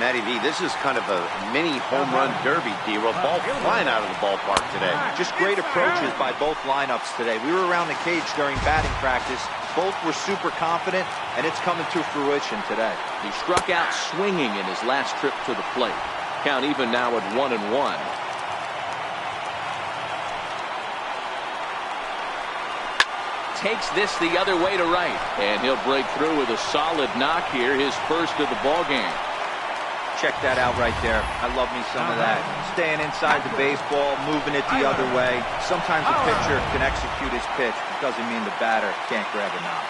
[SPEAKER 2] Matty V, this is kind of a mini home run derby, D-Roll. Ball flying out of the ballpark today.
[SPEAKER 4] Just great approaches by both lineups today. We were around the cage during batting practice. Both were super confident, and it's coming to fruition today.
[SPEAKER 1] He struck out swinging in his last trip to the plate. Count even now at 1-1. Takes this the other way to right, and he'll break through with a solid knock here, his first of the ball game.
[SPEAKER 4] Check that out right there. I love me some of that. Staying inside the baseball, moving it the other way. Sometimes a pitcher can execute his pitch. It doesn't mean the batter can't grab a knock.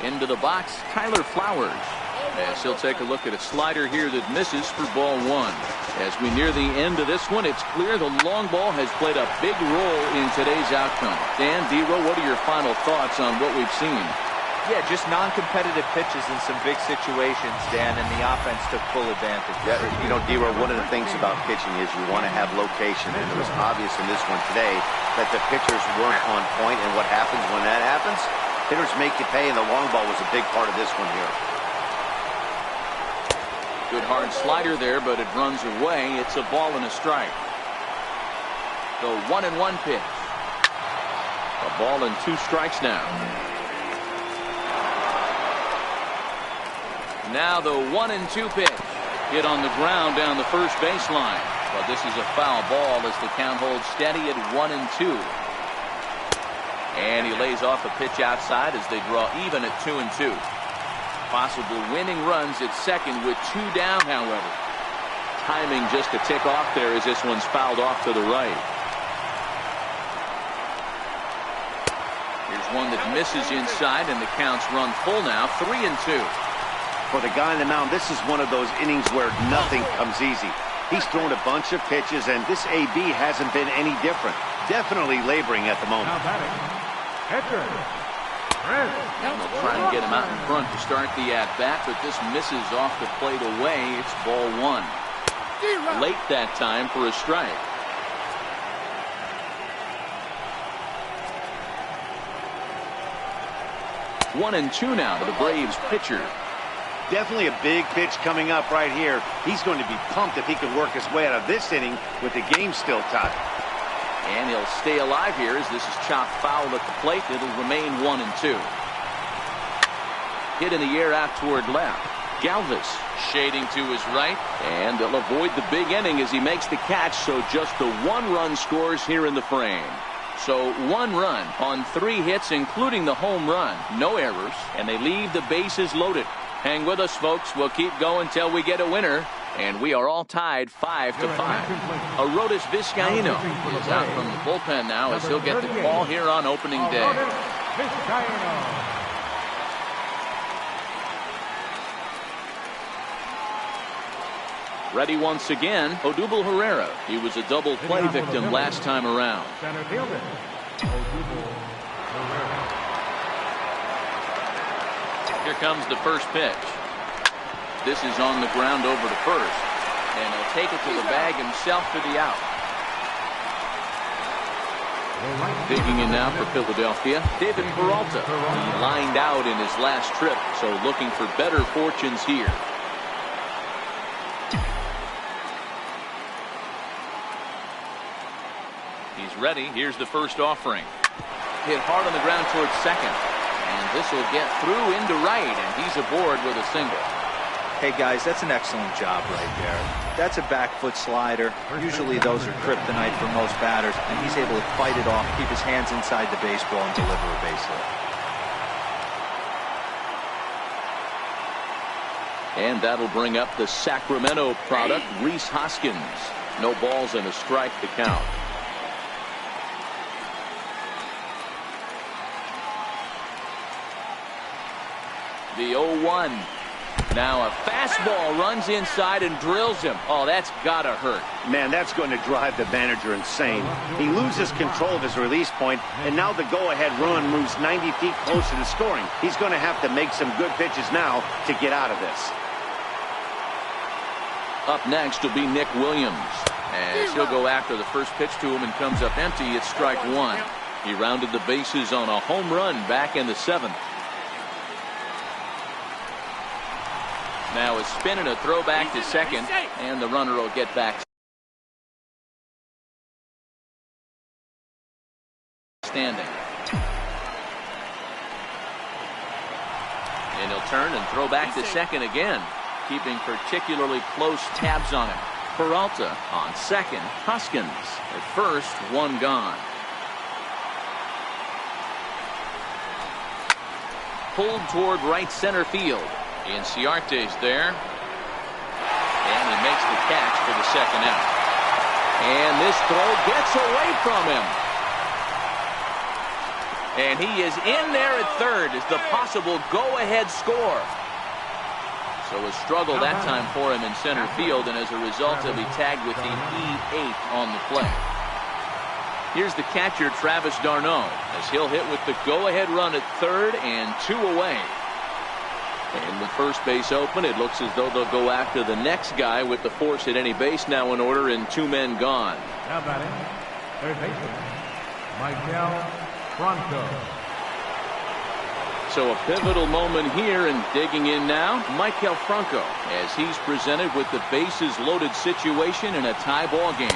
[SPEAKER 1] Into the box, Tyler Flowers. As he'll take a look at a slider here that misses for ball 1. As we near the end of this one, it's clear the long ball has played a big role in today's outcome. Dan, D-Roll, what are your final thoughts on what we've seen?
[SPEAKER 4] Yeah, just non-competitive pitches in some big situations, Dan, and the offense took full advantage.
[SPEAKER 2] Yeah, you know, D-Roll, one of the things about pitching is you want to have location, and it was obvious in this one today that the pitchers weren't on point, and what happens when that happens? Hitters make you pay, and the long ball was a big part of this one here.
[SPEAKER 1] Good hard slider there, but it runs away. It's a ball and a strike. The 1-1 pitch. A ball and 2 strikes now. Now the 1-2 pitch. Hit on the ground down the first baseline. But this is a foul ball as the count holds steady at 1-2. And he lays off a pitch outside as they draw even at 2-2. Possible winning runs at second with 2 down, however. Timing just a tick off there as this one's fouled off to the right. Here's one that misses inside, and the count's run full now, 3-2.
[SPEAKER 2] For the guy on the mound, this is one of those innings where nothing comes easy. He's thrown a bunch of pitches, and this AB hasn't been any different. Definitely laboring at the moment.
[SPEAKER 3] Now batting, pitcher, Chris.
[SPEAKER 1] They'll try and get him out in front to start the at-bat, but this misses off the plate away. It's ball 1. Late that time for a strike. One and two now to the Braves pitcher.
[SPEAKER 2] Definitely a big pitch coming up right here. He's going to be pumped if he can work his way out of this inning with the game still tied.
[SPEAKER 1] And he'll stay alive here as this is chopped foul at the plate. It'll remain 1-2. Hit in the air out toward left. Galvis shading to his right, and they'll avoid the big inning as he makes the catch, so just the 1 run scores here in the frame. So 1 run on 3 hits, including the home run. No errors, and they leave the bases loaded. Hang with us, folks. We'll keep going till we get a winner. And we are all tied 5-5. Arodys Vizcaíno is out from the bullpen now as he'll get the call here on opening day. Ready once again, Odubel Herrera. He was a double play victim last time around. Here comes the first pitch. This is on the ground over to first, and he'll take it to the bag himself for the out. Digging in now for Philadelphia, David Peralta. He lined out in his last trip, so looking for better fortunes here. He's ready. Here's the first offering. Hit hard on the ground towards second, and this will get through into right, and he's aboard with a single.
[SPEAKER 4] Hey guys, that's an excellent job right there. That's a back foot slider. Usually those are kryptonite for most batters, and he's able to fight it off, keep his hands inside the baseball, and deliver a base hit.
[SPEAKER 1] And that'll bring up the Sacramento product, Rhys Hoskins. No balls and a strike to count. The 0-1. Now a fastball runs inside and drills him. Oh, that's gotta hurt.
[SPEAKER 2] Man, that's going to drive the manager insane. He loses control of his release point, and now the go-ahead run moves 90 feet closer to scoring. He's going to have to make some good pitches now to get out of this.
[SPEAKER 1] Up next will be Nick Williams, as he'll go after the first pitch to him and comes up empty. It's strike 1. He rounded the bases on a home run back in the 7th. Now a spin and a throw back to second, and the runner will get back standing. And he'll turn and throw back to second again, keeping particularly close tabs on him. Peralta on second. Hoskins at first, one gone. Pulled toward right center field. Inciarte's there. And he makes the catch for the second out. And this throw gets away from him. And he is in there at third as the possible go-ahead score. So a struggle that time for him in center field, and as a result he'll be tagged with the E8 on the play. Here's the catcher, Travis d'Arnaud, as he'll hit with the go-ahead run at third and 2 away. And with first base open, it looks as though they'll go after the next guy with the force at any base now in order and 2 men gone.
[SPEAKER 3] Now batting, third baseman, Michael Franco.
[SPEAKER 1] So a pivotal moment here, and digging in now, Michael Franco, as he's presented with the bases loaded situation in a tie ball game.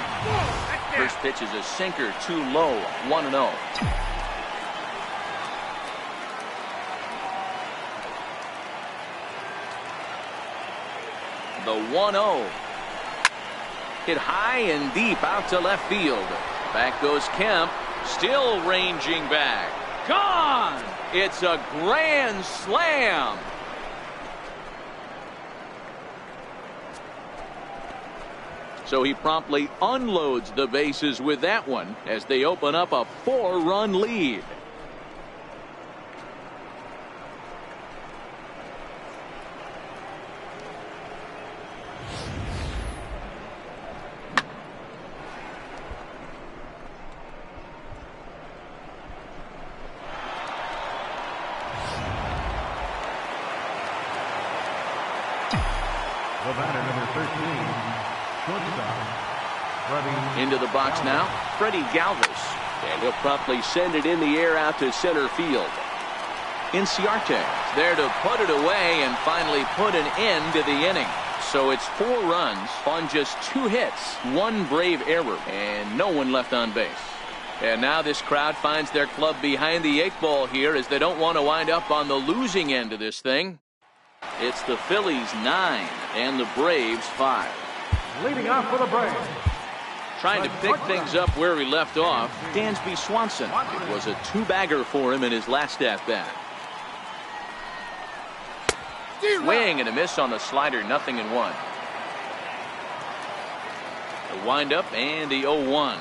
[SPEAKER 1] First pitch is a sinker, too low, 1-0. The 1-0. Hit high and deep out to left field. Back goes Kemp, still ranging back. Gone! It's a grand slam. So he promptly unloads the bases with that one as they open up a 4-run lead.
[SPEAKER 3] The batter, number 13, shortstop,
[SPEAKER 1] into the box now, Freddie Galvis, and he'll promptly send it in the air out to center field. Inciarte there to put it away and finally put an end to the inning. So it's 4 runs on just 2 hits, 1 brave error, and no one left on base. And now this crowd finds their club behind the 8 ball here, as they don't want to wind up on the losing end of this thing. It's the Phillies 9 and the Braves 5.
[SPEAKER 3] leading off for the Braves.
[SPEAKER 1] Trying to pick things up where he left off, Dansby Swanson. It was a 2-bagger for him in his last at-bat. Swing and a miss on the slider, 0-1. The windup and the 0-1.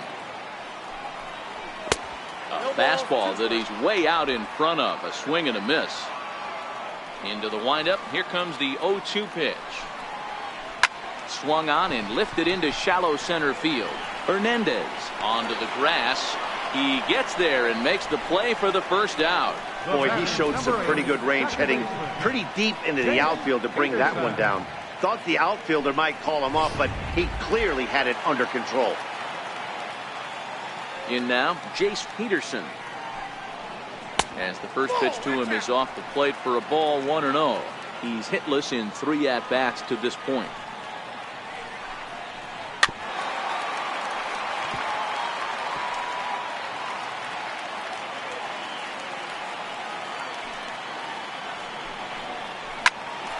[SPEAKER 1] A fastball that he's way out in front of. A swing and a miss. Into the windup. Here comes the 0-2 pitch. Swung on and lifted into shallow center field. Hernandez onto the grass. He gets there and makes the play for the first out.
[SPEAKER 2] Boy, he showed some pretty good range, heading pretty deep into the outfield to bring that one down. Thought the outfielder might call him off, but he clearly had it under control.
[SPEAKER 1] In now, Jace Peterson. As the first pitch to him is off the plate for a ball, 1-0. He's hitless in 3 at-bats to this point.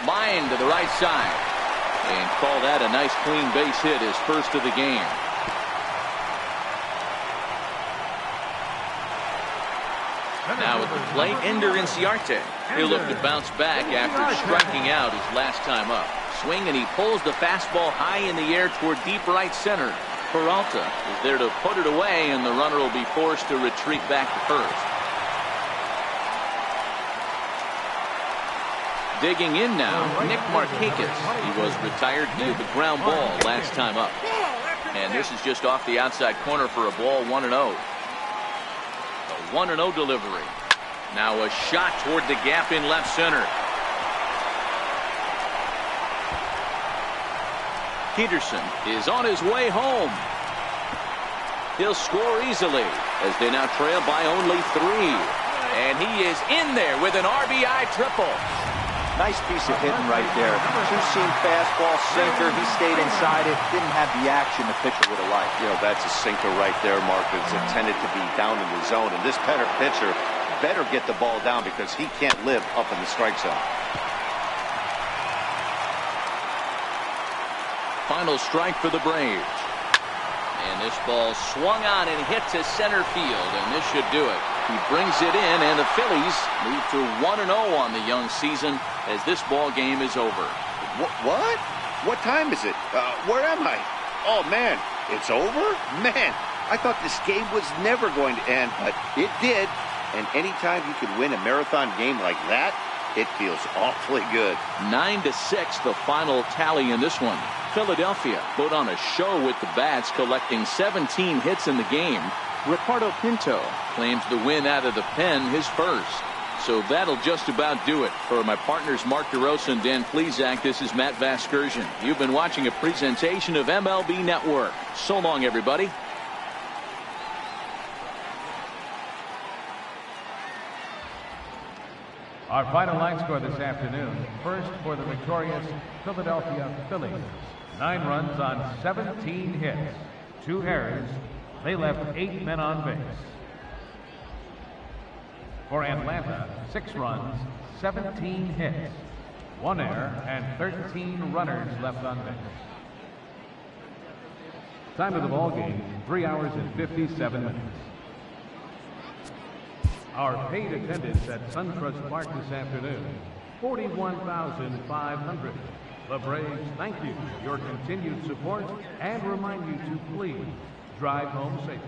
[SPEAKER 1] Line to the right side. And call that a nice clean base hit, his first of the game. Now at the plate, Ender Inciarte. He'll look to bounce back after striking out his last time up. Swing, and he pulls the fastball high in the air toward deep right center. Peralta is there to put it away, and the runner will be forced to retreat back to first. Digging in now, Nick Markakis. He was retired due to the ground ball last time up. And this is just off the outside corner for a ball, 1-0. A 1-0 delivery. Now a shot toward the gap in left center. Peterson is on his way home. He'll score easily. as they now trail by only 3. And he is in there with an RBI triple.
[SPEAKER 4] Nice piece of hitting right there. Two-seam fastball, sinker. He stayed inside it. Didn't have the action the pitcher would have liked.
[SPEAKER 2] You know, that's a sinker right there, Mark. It's intended to be down in the zone. And this pitcher better get the ball down because he can't live up in the strike zone.
[SPEAKER 1] Final strike for the Braves. And this ball swung on and hit to center field, and this should do it. He brings it in, and the Phillies move to 1-0 on the young season as this ball game is over.
[SPEAKER 2] What? What time is it? Where am I? Oh, man, it's over? Man, I thought this game was never going to end, but it did. And anytime you can win a marathon game like that, it feels awfully good.
[SPEAKER 1] 9-6, the final tally in this one. Philadelphia put on a show with the bats, collecting 17 hits in the game. Ricardo Pinto claims the win out of the pen, his first. So that'll just about do it. For my partners Mark DeRosa and Dan Plesac, this is Matt Vasgersian. You've been watching a presentation of MLB Network. So long, everybody.
[SPEAKER 3] Our final line score this afternoon. First for the victorious Philadelphia Phillies. 9 runs on 17 hits. 2 errors. They left 8 men on base. For Atlanta, 6 runs, 17 hits. 1 error and 13 runners left on base. Time of the ball game, 3 hours and 57 minutes. Our paid attendance at SunTrust Park this afternoon, 41,500. The Braves thank you for your continued support and remind you to please drive home safely.